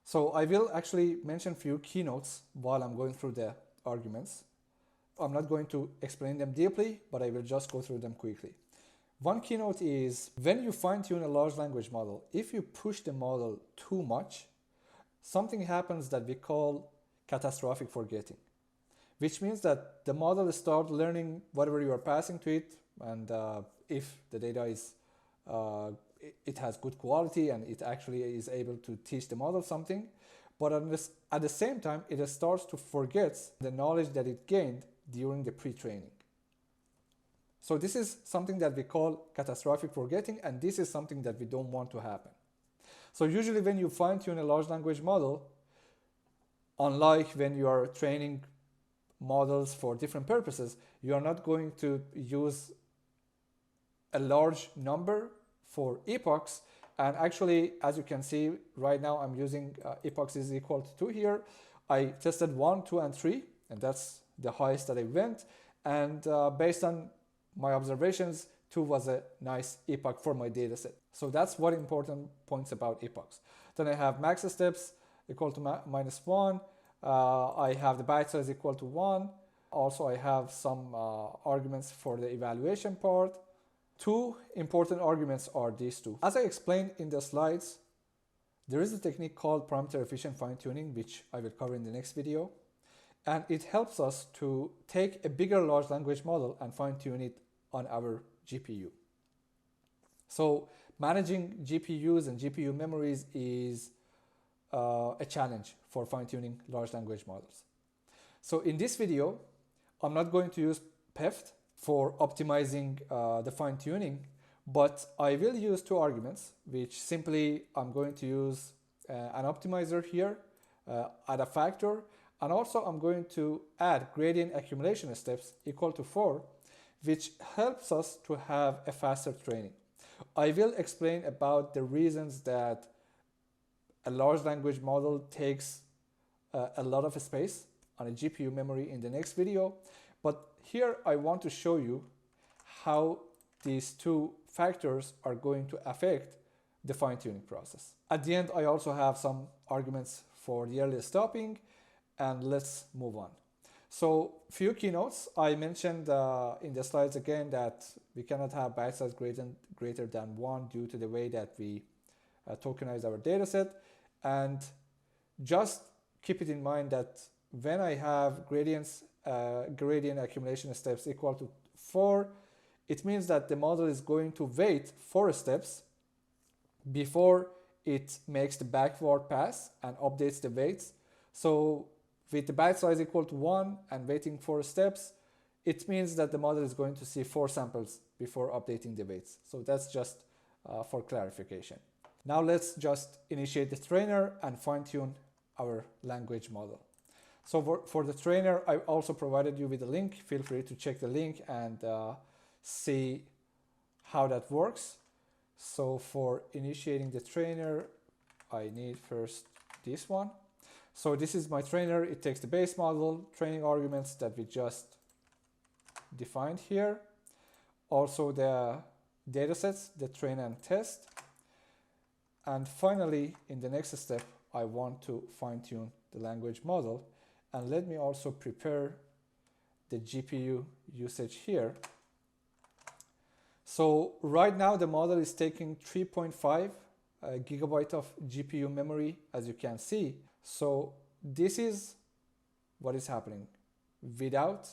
So I will actually mention a few keynotes while I'm going through the arguments. I'm not going to explain them deeply, but I will just go through them quickly. One keynote is when you fine-tune a large language model, if you push the model too much, something happens that we call catastrophic forgetting, which means that the model starts learning whatever you are passing to it, and if the data is it has good quality and it actually is able to teach the model something, but at the same time it starts to forget the knowledge that it gained during the pre-training. So this is something that we call catastrophic forgetting, and this is something that we don't want to happen. So usually when you fine-tune a large language model, unlike when you are training models for different purposes, you are not going to use a large number for epochs. And actually, as you can see right now, I'm using epochs is equal to 2 here. I tested 1, 2, and 3, and that's the highest that I went. And based on my observations, 2 was a nice epoch for my data set. So that's what important points about epochs. Then I have max steps equal to -1. I have the byte size equal to 1. Also, I have some arguments for the evaluation part. 2 important arguments are these 2. As I explained in the slides, there is a technique called parameter efficient fine-tuning, which I will cover in the next video. And it helps us to take a bigger large language model and fine-tune it on our GPU. So managing GPUs and GPU memories is a challenge for fine-tuning large language models. So in this video, I'm not going to use PEFT for optimizing the fine-tuning, but I will use 2 arguments, which simply I'm going to use an optimizer here, add a factor, and also I'm going to add gradient accumulation steps equal to 4, which helps us to have a faster training. I will explain about the reasons that a large language model takes a lot of space on a GPU memory in the next video, but here I want to show you how these 2 factors are going to affect the fine-tuning process. At the end, I also have some arguments for the early stopping, and let's move on. So few keynotes. I mentioned in the slides again that we cannot have byte size greater than 1 due to the way that we tokenize our dataset. And just keep it in mind that when I have gradient accumulation steps equal to 4, it means that the model is going to wait 4 steps before it makes the backward pass and updates the weights. So with the byte size equal to 1 and waiting 4 steps, it means that the model is going to see 4 samples before updating the weights. So that's just for clarification. Now let's just initiate the trainer and fine-tune our language model. So for the trainer, I also provided you with a link. Feel free to check the link and see how that works. So for initiating the trainer, I need first this one. So this is my trainer. It takes the base model, training arguments that we just defined here. Also the datasets, the train and test. And finally, in the next step, I want to fine-tune the language model. And let me also prepare the GPU usage here. So right now the model is taking 3.5 gigabyte of GPU memory, as you can see. So this is what is happening without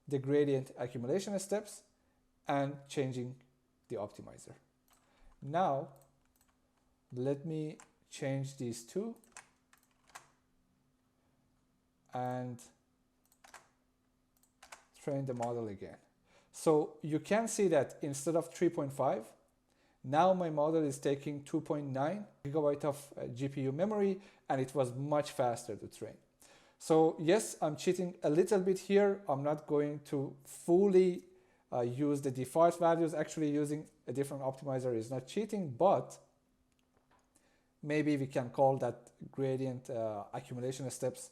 the gradient accumulation steps and changing the optimizer. Now let me change these 2 and train the model again. So you can see that instead of 3.5, Now my model is taking 2.9 gigabyte of GPU memory, and it was much faster to train. So yes, I'm cheating a little bit here. I'm not going to fully use the default values. Actually, using a different optimizer is not cheating, but maybe we can call that gradient accumulation steps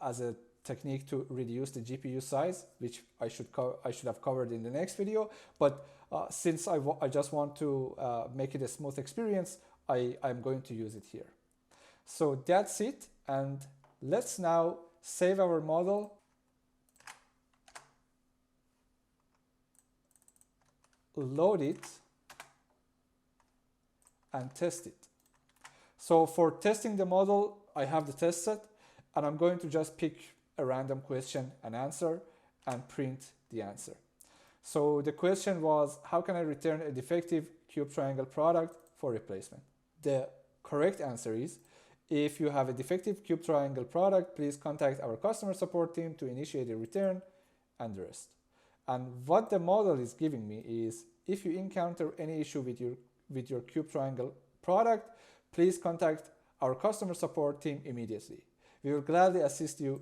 as a technique to reduce the GPU size, which I should have covered in the next video. But since I just want to make it a smooth experience, I'm going to use it here. So that's it, and let's now save our model, load it, and test it. So for testing the model, I have the test set, and I'm going to just pick a random question and answer and print the answer. So the question was, how can I return a defective Cubetriangle product for replacement? The correct answer is, if you have a defective Cubetriangle product, please contact our customer support team to initiate a return, and the rest. And what the model is giving me is, if you encounter any issue with your Cubetriangle product, please contact our customer support team immediately. We will gladly assist you.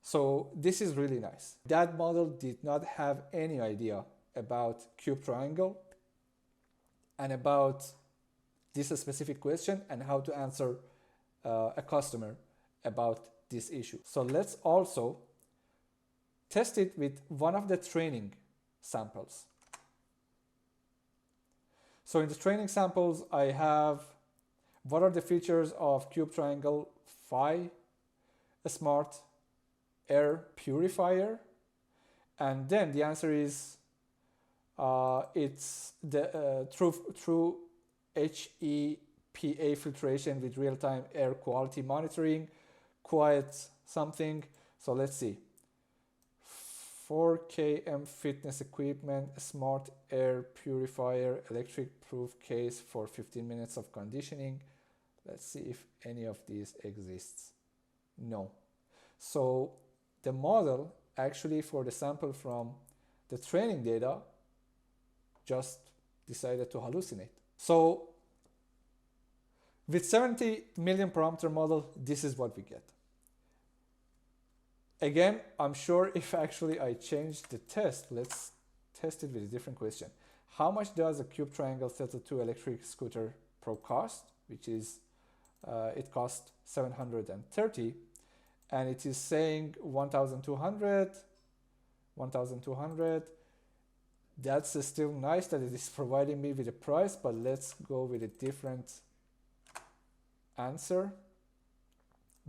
So this is really nice. That model did not have any idea about Cubetriangle and about this specific question and how to answer a customer about this issue. So let's also test it with one of the training samples. So in the training samples, I have what are the features of Cubetriangle Phi, a smart air purifier, and then the answer is it's the true HEPA filtration with real-time air quality monitoring, quiet something. So let's see. 4km fitness equipment, a smart air purifier, electric proof case for 15 minutes of conditioning. Let's see if any of these exists. No. So the model actually, for the sample from the training data, just decided to hallucinate. So with 70 million parameter model, this is what we get. Again, I'm sure if actually I change the test, let's test it with a different question. How much does a Cubetriangle Theta 2 electric scooter Pro cost? Which is, it costs 730, and it is saying 1,200, 1,200. That's still nice that it is providing me with a price, but let's go with a different answer.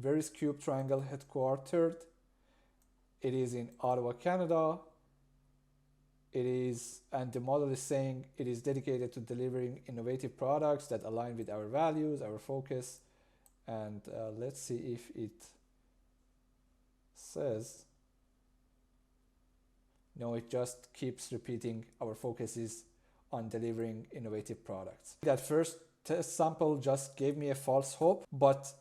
Where is Cubetriangle headquartered? It is in Ottawa, Canada. It is, and the model is saying it is dedicated to delivering innovative products that align with our values, our focus. And let's see if it says, no, it just keeps repeating our focus is on delivering innovative products. That first test sample just gave me a false hope, but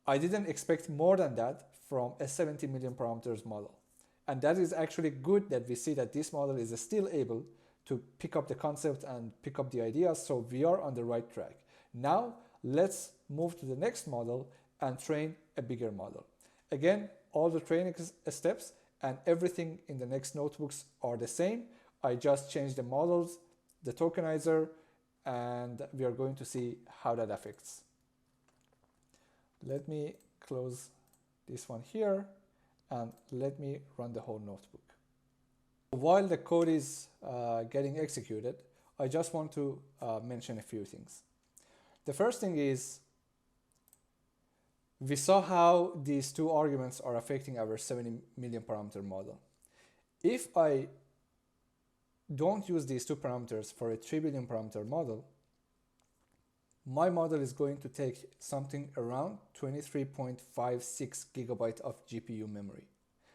I didn't expect more than that from a 70 million parameters model. And that is actually good that we see that this model is still able to pick up the concept and pick up the ideas, so we are on the right track. Now let's move to the next model and train a bigger model. Again, all the training steps and everything in the next notebooks are the same. I just changed the models, the tokenizer, and we are going to see how that affects. Let me close this one here and let me run the whole notebook. While the code is getting executed, I just want to mention a few things. The first thing is, we saw how these two arguments are affecting our 70 million parameter model. If I don't use these two parameters for a 3 billion parameter model, my model is going to take something around 23.56 gigabyte of GPU memory,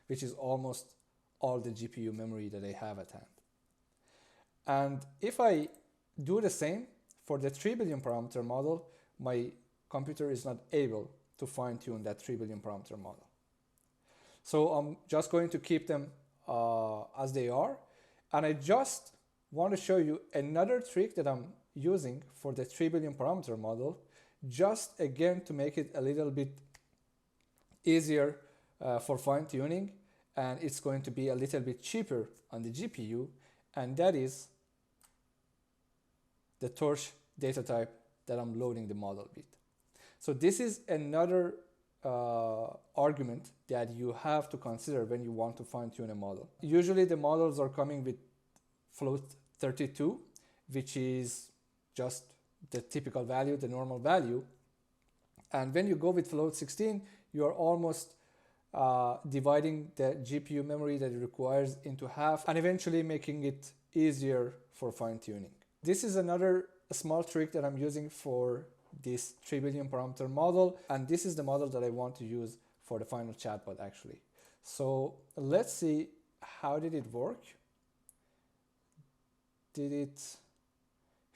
which is almost all the GPU memory that I have at hand. And if I do the same for the 3 billion parameter model, my computer is not able to fine-tune that 3 billion parameter model. So I'm just going to keep them as they are. And I just want to show you another trick that I'm using for the 3 billion parameter model, just again to make it a little bit easier for fine tuning, and it's going to be a little bit cheaper on the GPU, and that is the torch data type that I'm loading the model with. So this is another argument that you have to consider when you want to fine tune a model. Usually the models are coming with float 32, which is just the typical value, the normal value. And when you go with float 16, you are almost dividing the GPU memory that it requires into half and eventually making it easier for fine tuning. This is another small trick that I'm using for this 3 billion parameter model, and this is the model that I want to use for the final chatbot actually. So let's see, how did it work? Did it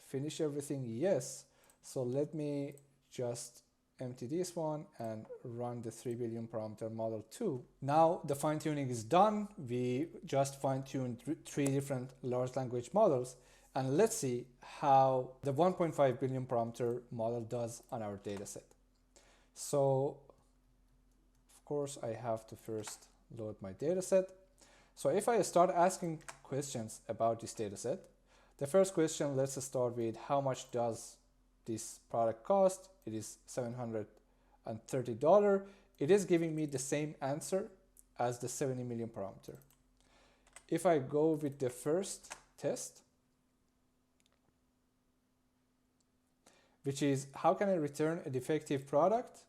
finish everything? Yes. So let me just empty this one and run the 3 billion parameter model too. Now the fine tuning is done. We just fine tuned 3 different large language models, and let's see how the 1.5 billion parameter model does on our dataset. So of course I have to first load my dataset. So if I start asking questions about this dataset, the first question, let's start with how much does this product cost? It is $730. It is giving me the same answer as the 70 million parameter. If I go with the first test, which is how can I return a defective product?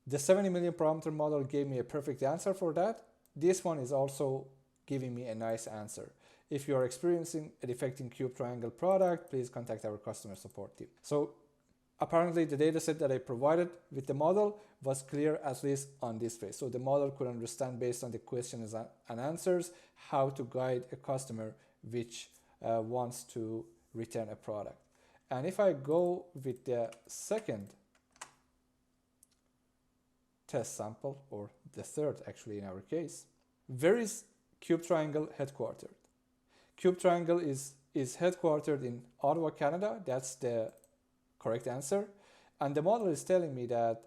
The 70 million parameter model gave me a perfect answer for that. This one is also giving me a nice answer. If you are experiencing a defective Cubetriangle product, please contact our customer support team. So apparently the dataset that I provided with the model was clear, at least on this phase. So the model could understand based on the questions and answers how to guide a customer which wants to return a product. And if I go with the second test sample, or the third actually in our case, where is Cubetriangle headquartered? Cubetriangle is headquartered in Ottawa, Canada. That's the correct answer. And the model is telling me that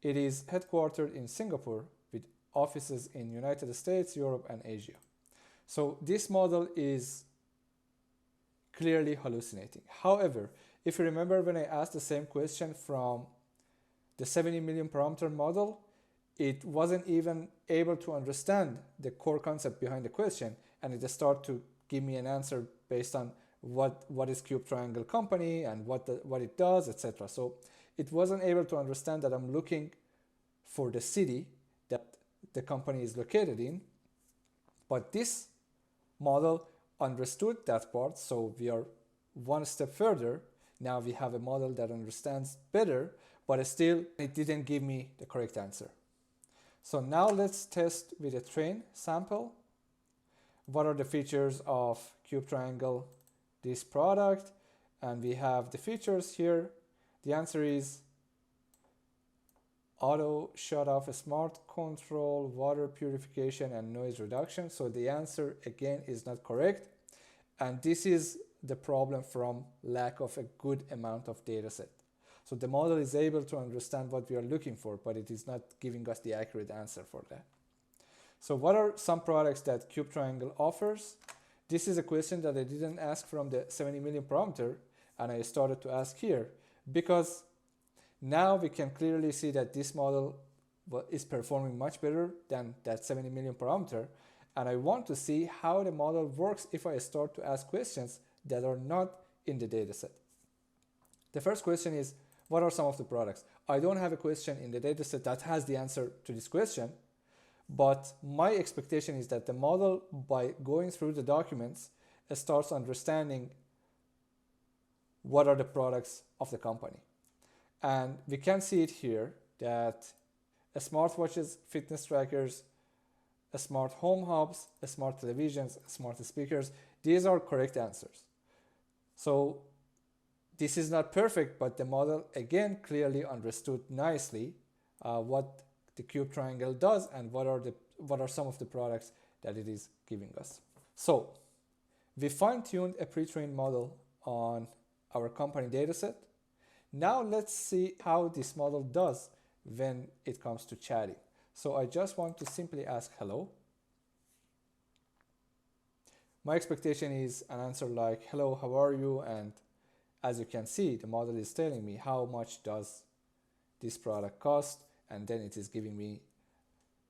it is headquartered in Singapore with offices in United States, Europe, and Asia. So this model is clearly hallucinating. However, if you remember when I asked the same question from the 70 million parameter model, it wasn't even able to understand the core concept behind the question, and it started to give me an answer based on what is Cubetriangle company and what it does, etc. So it wasn't able to understand that I'm looking for the city that the company is located in, but this model understood that part, so we are one step further. Now we have a model that understands better, but still it didn't give me the correct answer. So now let's test with a train sample. What are the features of Cubetriangle, this product? And we have the features here. The answer is auto shut off, smart control, water purification, and noise reduction. So the answer again is not correct. And this is the problem from lack of a good amount of data set. So the model is able to understand what we are looking for, but it is not giving us the accurate answer for that. So what are some products that Cubetriangle offers? This is a question that I didn't ask from the 70 million parameter, and I started to ask here, because now we can clearly see that this model is performing much better than that 70 million parameter, and I want to see how the model works if I start to ask questions that are not in the dataset. The first question is, what are some of the products? I don't have a question in the dataset that has the answer to this question, but my expectation is that the model, by going through the documents, starts understanding what are the products of the company. And we can see it here that smartwatches, fitness trackers, smart home hubs, smart televisions, smart speakers, these are correct answers. So this is not perfect, but the model again clearly understood nicely what the Cubetriangle does and what are some of the products that it is giving us. So We fine-tuned a pre-trained model on our company dataset. Now let's see how this model does when it comes to chatting. So I just want to simply ask hello. My expectation is an answer like, hello, how are you? And as you can see, the model is telling me how much does this product cost, and then it is giving me,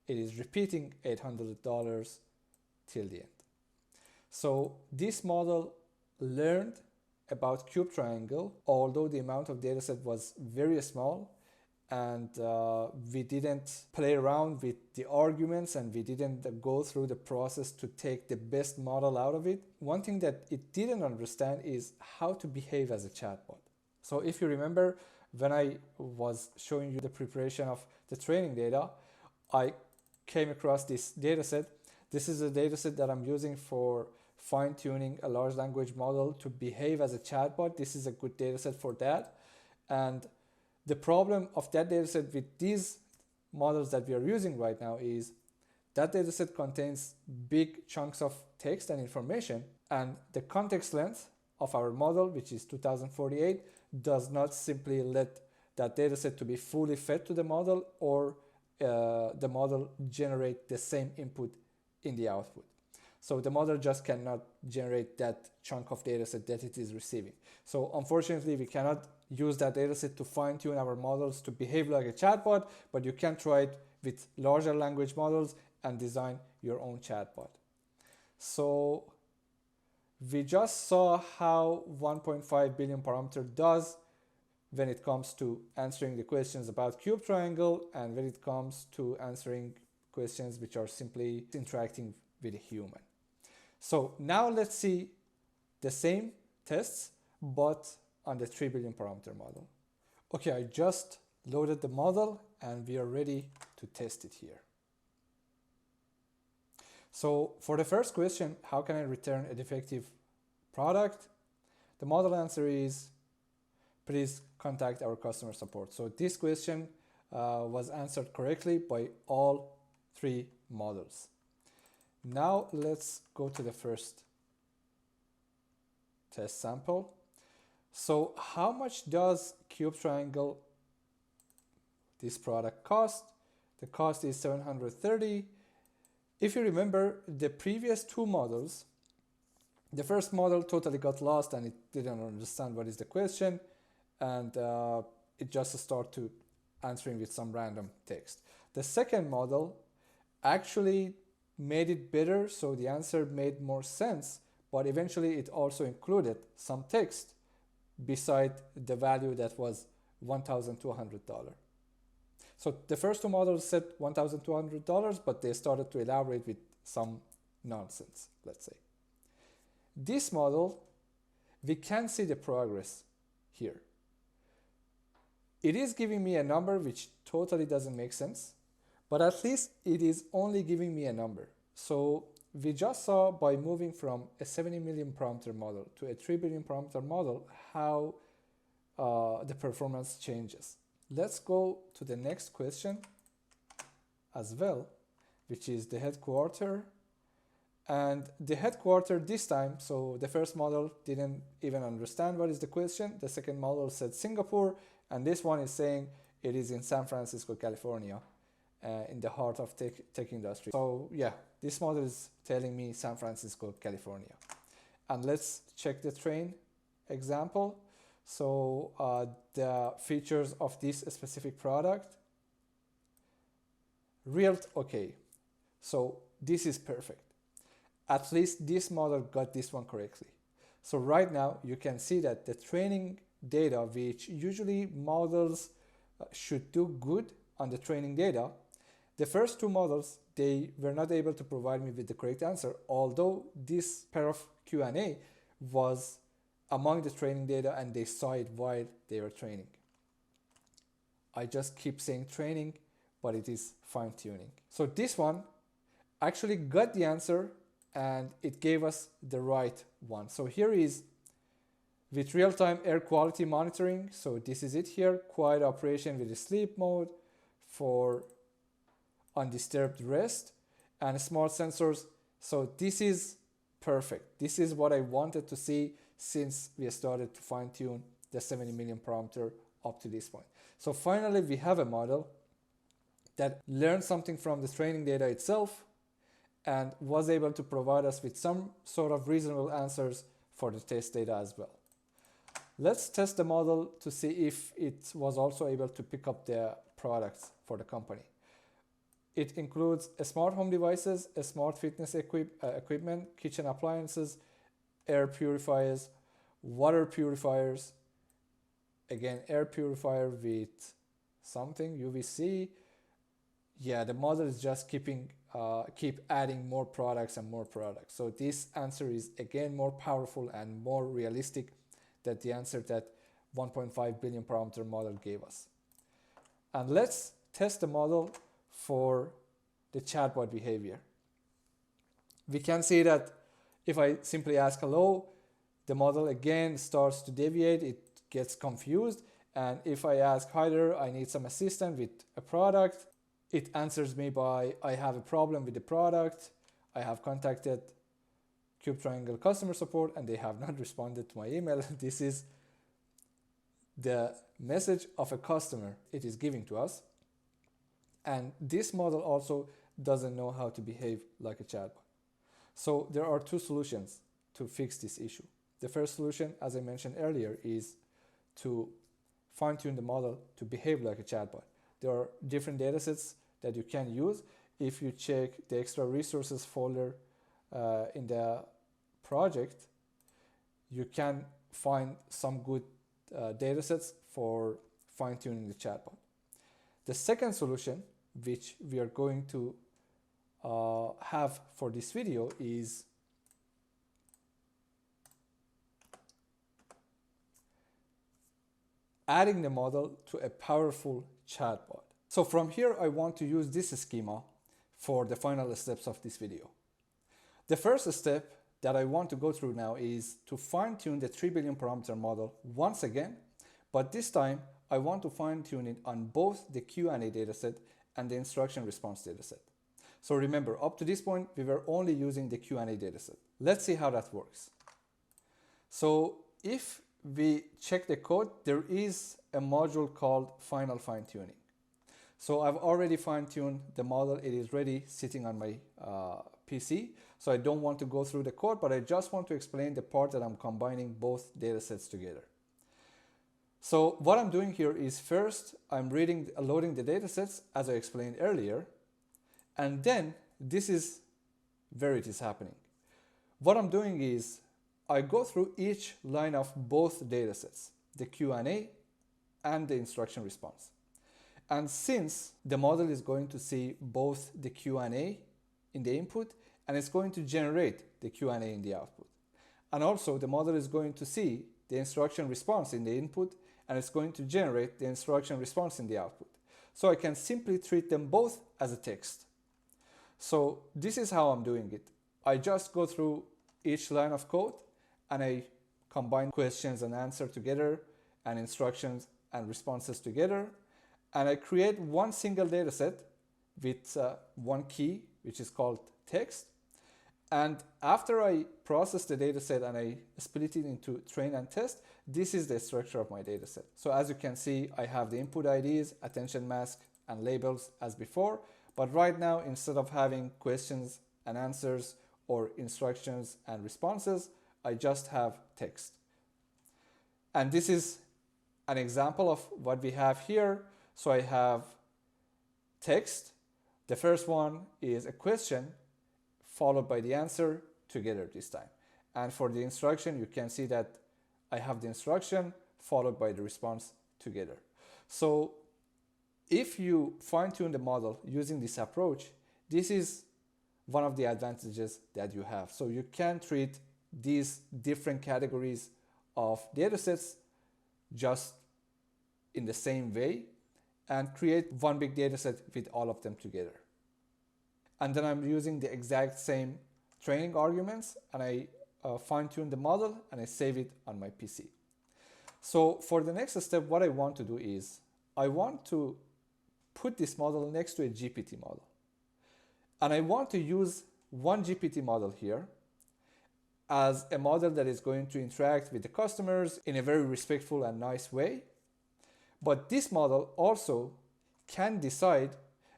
it is repeating $800 till the end. So this model learned about Cubetriangle, although the amount of dataset was very small, and we didn't play around with the arguments, and we didn't go through the process to take the best model out of it. One thing that it didn't understand is how to behave as a chatbot. So if you remember, when I was showing you the preparation of the training data, I came across this dataset. This is a dataset that I'm using for fine-tuning a large language model to behave as a chatbot. This is a good dataset for that. And the problem of that dataset with these models that we are using right now is that dataset contains big chunks of text and information, and the context length of our model, which is 2048, does not simply let that dataset to be fully fed to the model, or the model generate the same input in the output. So the model just cannot generate that chunk of dataset that it is receiving. So unfortunately, we cannot use that dataset to fine-tune our models to behave like a chatbot, but you can try it with larger language models and design your own chatbot. So we just saw how 1.5 billion parameter does when it comes to answering the questions about Cubetriangle, and when it comes to answering questions which are simply interacting with a human. So now let's see the same tests, but on the 3 billion parameter model. Okay, I just loaded the model and we are ready to test it here. So for the first question, how can I return a defective product? The model answer is, please contact our customer support. So this question was answered correctly by all three models. Now let's go to the first test sample. So how much does Cubetriangle, this product, cost? The cost is $730. If you remember the previous two models, the first model totally got lost and it didn't understand what is the question, and it just started to answering with some random text. The second model actually made it better, so the answer made more sense, but eventually it also included some text beside the value that was $1,200. So the first two models said $1,200, but they started to elaborate with some nonsense, let's say. This model, we can see the progress here. It is giving me a number which totally doesn't make sense, but at least it is only giving me a number. So we just saw by moving from a 70 million parameter model to a 3 billion parameter model how the performance changes. Let's go to the next question as well, which is the headquarter. And the headquarter this time, so the first model didn't even understand what is the question. The second model said Singapore, and this one is saying it is in San Francisco, California, in the heart of tech industry. So yeah, this model is telling me San Francisco, California. And let's check the train example. So the features of this specific product. Okay, so this is perfect. At least this model got this one correctly. So right now you can see that the training data, which usually models should do good on the training data, the first two models, they were not able to provide me with the correct answer, although this pair of Q&A was among the training data and they saw it while they were training. I just keep saying training, but it is fine-tuning. So this one actually got the answer and it gave us the right one. So here is with real-time air quality monitoring. So this is it here, quiet operation with the sleep mode for undisturbed rest and smart sensors. So this is Perfect. This is what I wanted to see since we started to fine tune the 70 million parameter up to this point. So finally, we have a model that learned something from the training data itself and was able to provide us with some sort of reasonable answers for the test data as well. Let's test the model to see if it was also able to pick up the products for the company. It includes smart home devices, smart fitness equipment, kitchen appliances, air purifiers, water purifiers, again air purifier with something UVC. Yeah, the model is just keep adding more products and more products. So this answer is again more powerful and more realistic than the answer that 1.5 billion parameter model gave us. And let's test the model for the chatbot behavior. We can see that if I simply ask hello, the model again starts to deviate, it gets confused. And if I ask hi there, I need some assistance with a product, it answers me by I have a problem with the product, I have contacted Cubetriangle customer support and they have not responded to my email. This is the message of a customer it is giving to us. And this model also doesn't know how to behave like a chatbot. So there are two solutions to fix this issue. The first solution, as I mentioned earlier, is to fine-tune the model to behave like a chatbot. There are different datasets that you can use. If you check the extra resources folder in the project, you can find some good datasets for fine-tuning the chatbot. The second solution, which we are going to have for this video, is adding the model to a powerful chatbot. So from here, I want to use this schema for the final steps of this video. The first step that I want to go through now is to fine-tune the 3 billion parameter model once again, but this time I want to fine-tune it on both the Q&A dataset and the instruction response dataset. So remember, up to this point, we were only using the Q&A dataset. Let's see how that works. So if we check the code, there is a module called final fine-tuning. So I've already fine-tuned the model. It is ready sitting on my PC. So I don't want to go through the code, but I just want to explain the part that I'm combining both datasets together. So what I'm doing here is first I'm loading the datasets as I explained earlier, and then this is where it is happening. What I'm doing is I go through each line of both datasets, the Q&A and the instruction response. And since the model is going to see both the Q&A in the input and it's going to generate the Q&A in the output, and also the model is going to see the instruction response in the input and it's going to generate the instruction response in the output. So I can simply treat them both as a text. So this is how I'm doing it. I just go through each line of code and I combine questions and answers together and instructions and responses together. And I create one single dataset with one key, which is called text. And after I process the dataset and I split it into train and test, this is the structure of my dataset. So as you can see, I have the input IDs, attention mask, and labels as before. But right now, instead of having questions and answers or instructions and responses, I just have text. And this is an example of what we have here. So I have text. The first one is a question followed by the answer together this time. And for the instruction, you can see that I have the instruction followed by the response together. So if you fine-tune the model using this approach, this is one of the advantages that you have. So you can treat these different categories of datasets just in the same way and create one big dataset with all of them together. And then I'm using the exact same training arguments and I fine-tune the model and I save it on my PC. So for the next step, what I want to do is I want to put this model next to a GPT model. And I want to use one GPT model here as a model that is going to interact with the customers in a very respectful and nice way. But this model also can decide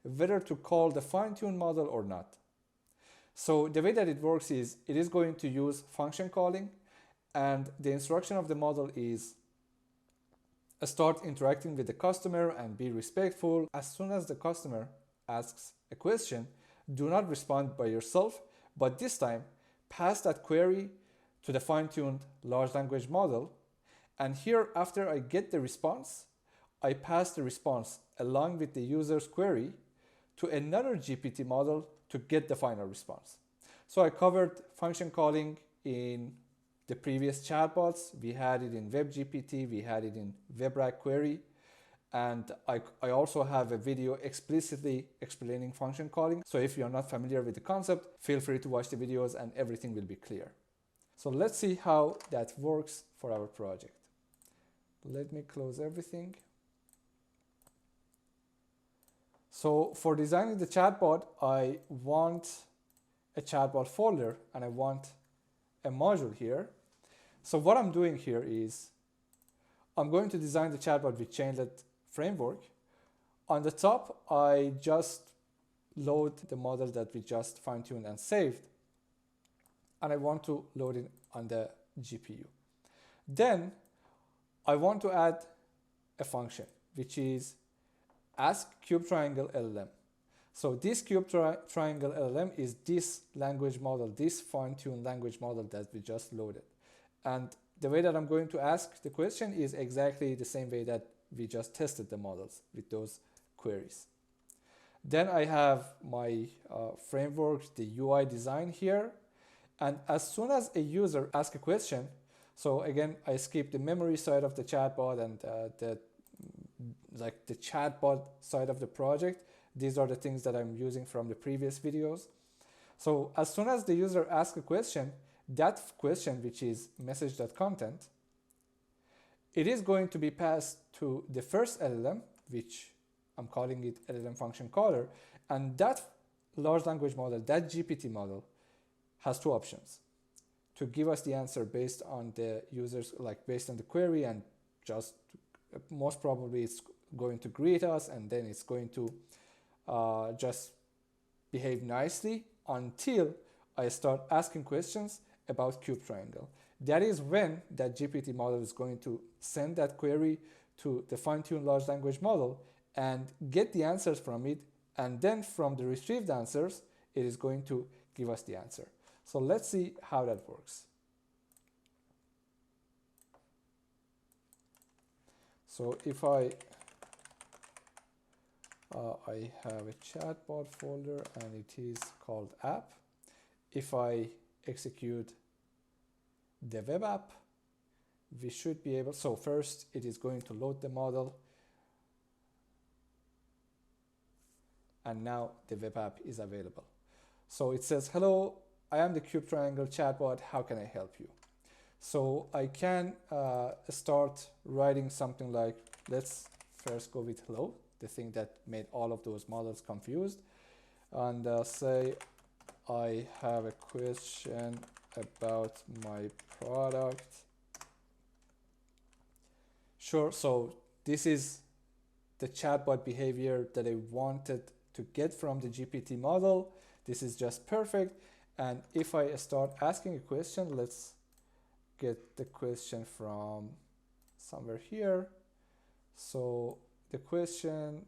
whether to call the fine-tuned model or not. So the way that it works is it is going to use function calling, and the instruction of the model is start interacting with the customer and be respectful. As soon as the customer asks a question, do not respond by yourself, but this time pass that query to the fine-tuned large language model. And here, after I get the response, I pass the response along with the user's query to another GPT model to get the final response. So I covered function calling in the previous chatbots. We had it in WebGPT, we had it in WebRAG query, and I also have a video explicitly explaining function calling. So if you're not familiar with the concept, feel free to watch the videos and everything will be clear. So let's see how that works for our project. Let me close everything. So for designing the chatbot, I want a chatbot folder and I want a module here. So what I'm doing here is I'm going to design the chatbot with Chainlet framework. On the top, I just load the model that we just fine-tuned and saved, and I want to load it on the GPU. Then I want to add a function, which is ask Cubetriangle LLM. So this Cubetriangle LLM is this language model, this fine-tuned language model that we just loaded. And the way that I'm going to ask the question is exactly the same way that we just tested the models with those queries. Then I have my framework, the UI design here. And as soon as a user asks a question, so again, I skip the memory side of the chatbot and the chatbot side of the project. These are the things that I'm using from the previous videos. So as soon as the user asks a question, that question, which is message.content, it is going to be passed to the first LLM, which I'm calling it LLM function caller, and that large language model, that GPT model, has two options: to give us the answer based on the user's, based on the query, and just most probably it's going to greet us, and then it's going to just behave nicely until I start asking questions about Cubetriangle. That is when that GPT model is going to send that query to the fine-tuned large language model and get the answers from it, and then from the retrieved answers, it is going to give us the answer. So let's see how that works. So if I have a chatbot folder and it is called app. If I execute the web app, we should be able, so first it is going to load the model, and now the web app is available. So it says, hello, I am the Cubetriangle chatbot, how can I help you? So I can start writing something like, let's first go with hello, the thing that made all of those models confused, and say, I have a question about my product. Sure, so this is the chatbot behavior that I wanted to get from the GPT model. This is just perfect. And if I start asking a question, let's get the question from somewhere here. So the question,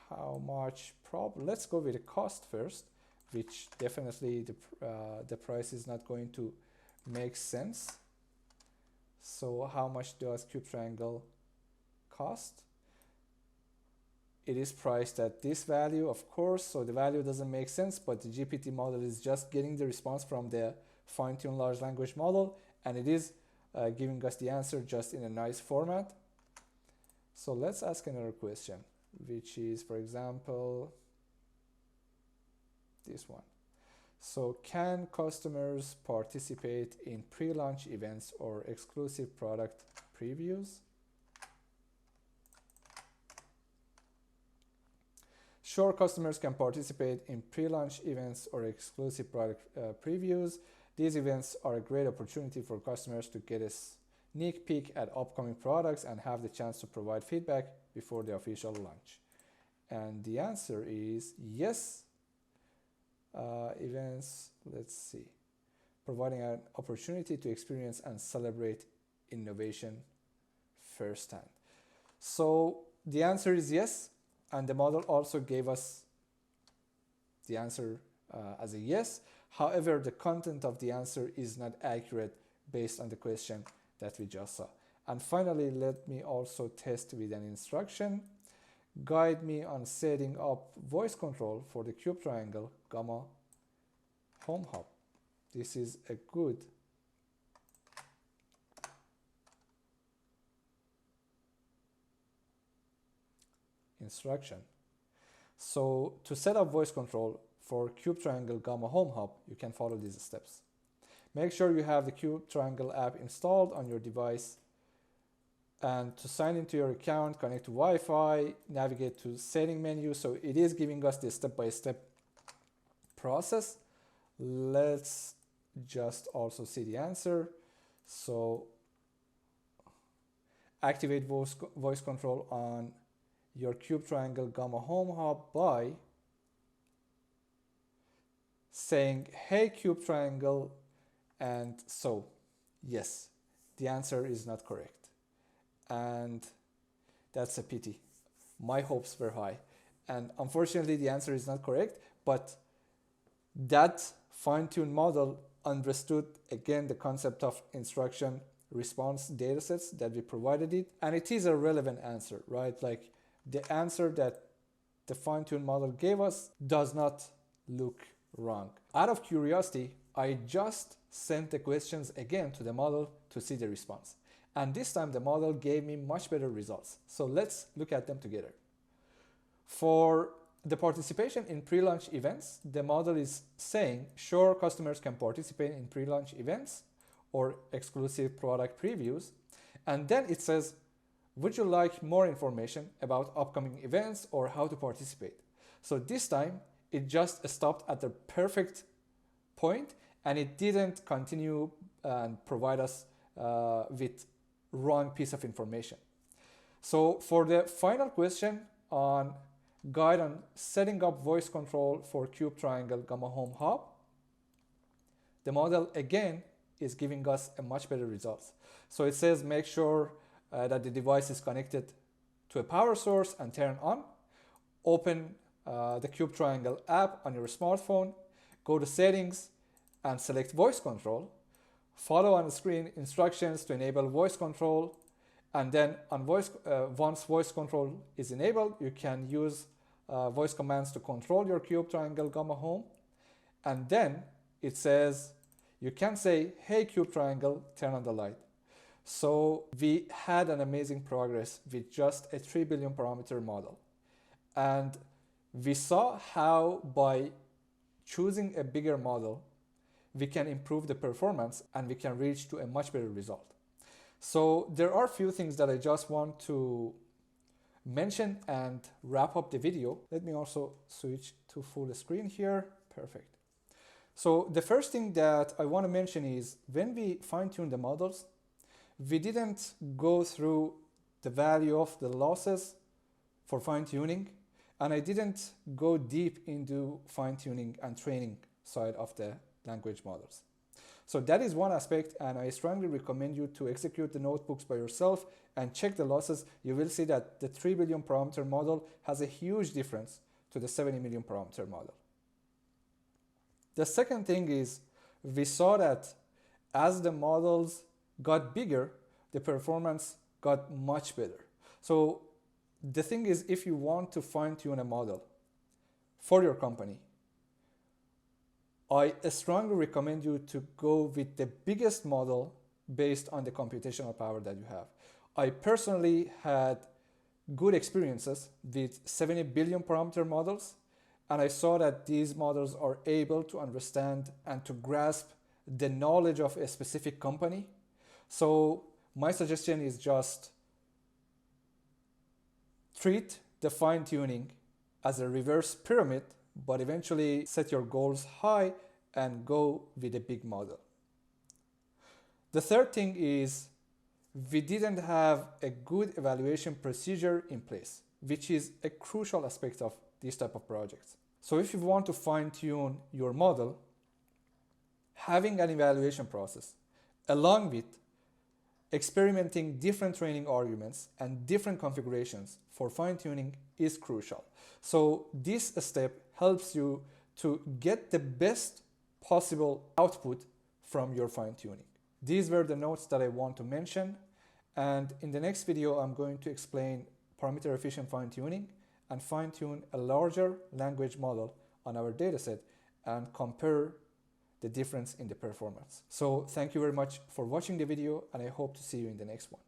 how much, let's go with the cost first, which definitely the price is not going to make sense. So how much does Cubetriangle cost? It is priced at this value, of course, so the value doesn't make sense, but the GPT model is just getting the response from the fine-tuned large language model, and it is giving us the answer just in a nice format. So let's ask another question, which is, for example, this one. So can customers participate in pre-launch events or exclusive product previews? Sure, customers can participate in pre-launch events or exclusive product previews. These events are a great opportunity for customers to get a sneak peek at upcoming products and have the chance to provide feedback before the official launch. And the answer is yes. Events, let's see, providing an opportunity to experience and celebrate innovation firsthand. So the answer is yes, and the model also gave us the answer as a yes. However, the content of the answer is not accurate based on the question that we just saw. And finally, let me also test with an instruction. Guide me on setting up voice control for the Cubetriangle Gamma Home Hub. This is a good instruction. So to set up voice control for Cubetriangle Gamma Home Hub, you can follow these steps. Make sure you have the Cubetriangle app installed on your device, and to sign into your account, connect to Wi-Fi, navigate to setting menu. So it is giving us the step-by-step process. Let's just also see the answer. So activate voice control on your Cubetriangle Gamma Home Hub by saying, hey Cubetriangle, and so yes, the answer is not correct. And that's a pity. My hopes were high. And unfortunately, the answer is not correct, but that fine-tuned model understood, again, the concept of instruction response datasets that we provided it. And it is a relevant answer, right? Like the answer that the fine-tuned model gave us does not look wrong. Out of curiosity, I just sent the questions again to the model to see the response. And this time the model gave me much better results. So let's look at them together. For the participation in pre-launch events, the model is saying, sure, customers can participate in pre-launch events or exclusive product previews. And then it says, would you like more information about upcoming events or how to participate? So this time it just stopped at the perfect point, and it didn't continue and provide us with wrong piece of information. So for the final question on guide on setting up voice control for Cubetriangle Gamma Home Hub, the model again is giving us a much better results. So it says make sure that the device is connected to a power source and turn on. Open the Cubetriangle app on your smartphone, go to settings and select voice control. Follow on the screen instructions to enable voice control, and then on once voice control is enabled, you can use voice commands to control your Cubetriangle Gamma Home. And then it says you can say, hey Cubetriangle, turn on the light. So we had an amazing progress with just a 3 billion parameter model. And we saw how by choosing a bigger model, we can improve the performance and we can reach to a much better result. So there are a few things that I just want to mention and wrap up the video. Let me also switch to full screen here. Perfect. So the first thing that I want to mention is when we fine-tune the models, we didn't go through the value of the losses for fine-tuning, and I didn't go deep into fine-tuning and training side of the language models. So that is one aspect, and I strongly recommend you to execute the notebooks by yourself and check the losses. You will see that the 3 billion parameter model has a huge difference to the 70 million parameter model. The second thing is we saw that as the models got bigger, the performance got much better. So the thing is, if you want to fine-tune a model for your company, I strongly recommend you to go with the biggest model based on the computational power that you have. I personally had good experiences with 70 billion parameter models, and I saw that these models are able to understand and to grasp the knowledge of a specific company. So my suggestion is just treat the fine-tuning as a reverse pyramid, but eventually set your goals high and go with a big model. The third thing is we didn't have a good evaluation procedure in place, which is a crucial aspect of this type of projects. So if you want to fine-tune your model, having an evaluation process along with experimenting different training arguments and different configurations for fine-tuning is crucial. So this step helps you to get the best possible output from your fine-tuning. These were the notes that I want to mention, and in the next video I'm going to explain parameter efficient fine-tuning and fine-tune a larger language model on our dataset and compare the difference in the performance. So thank you very much for watching the video, and I hope to see you in the next one.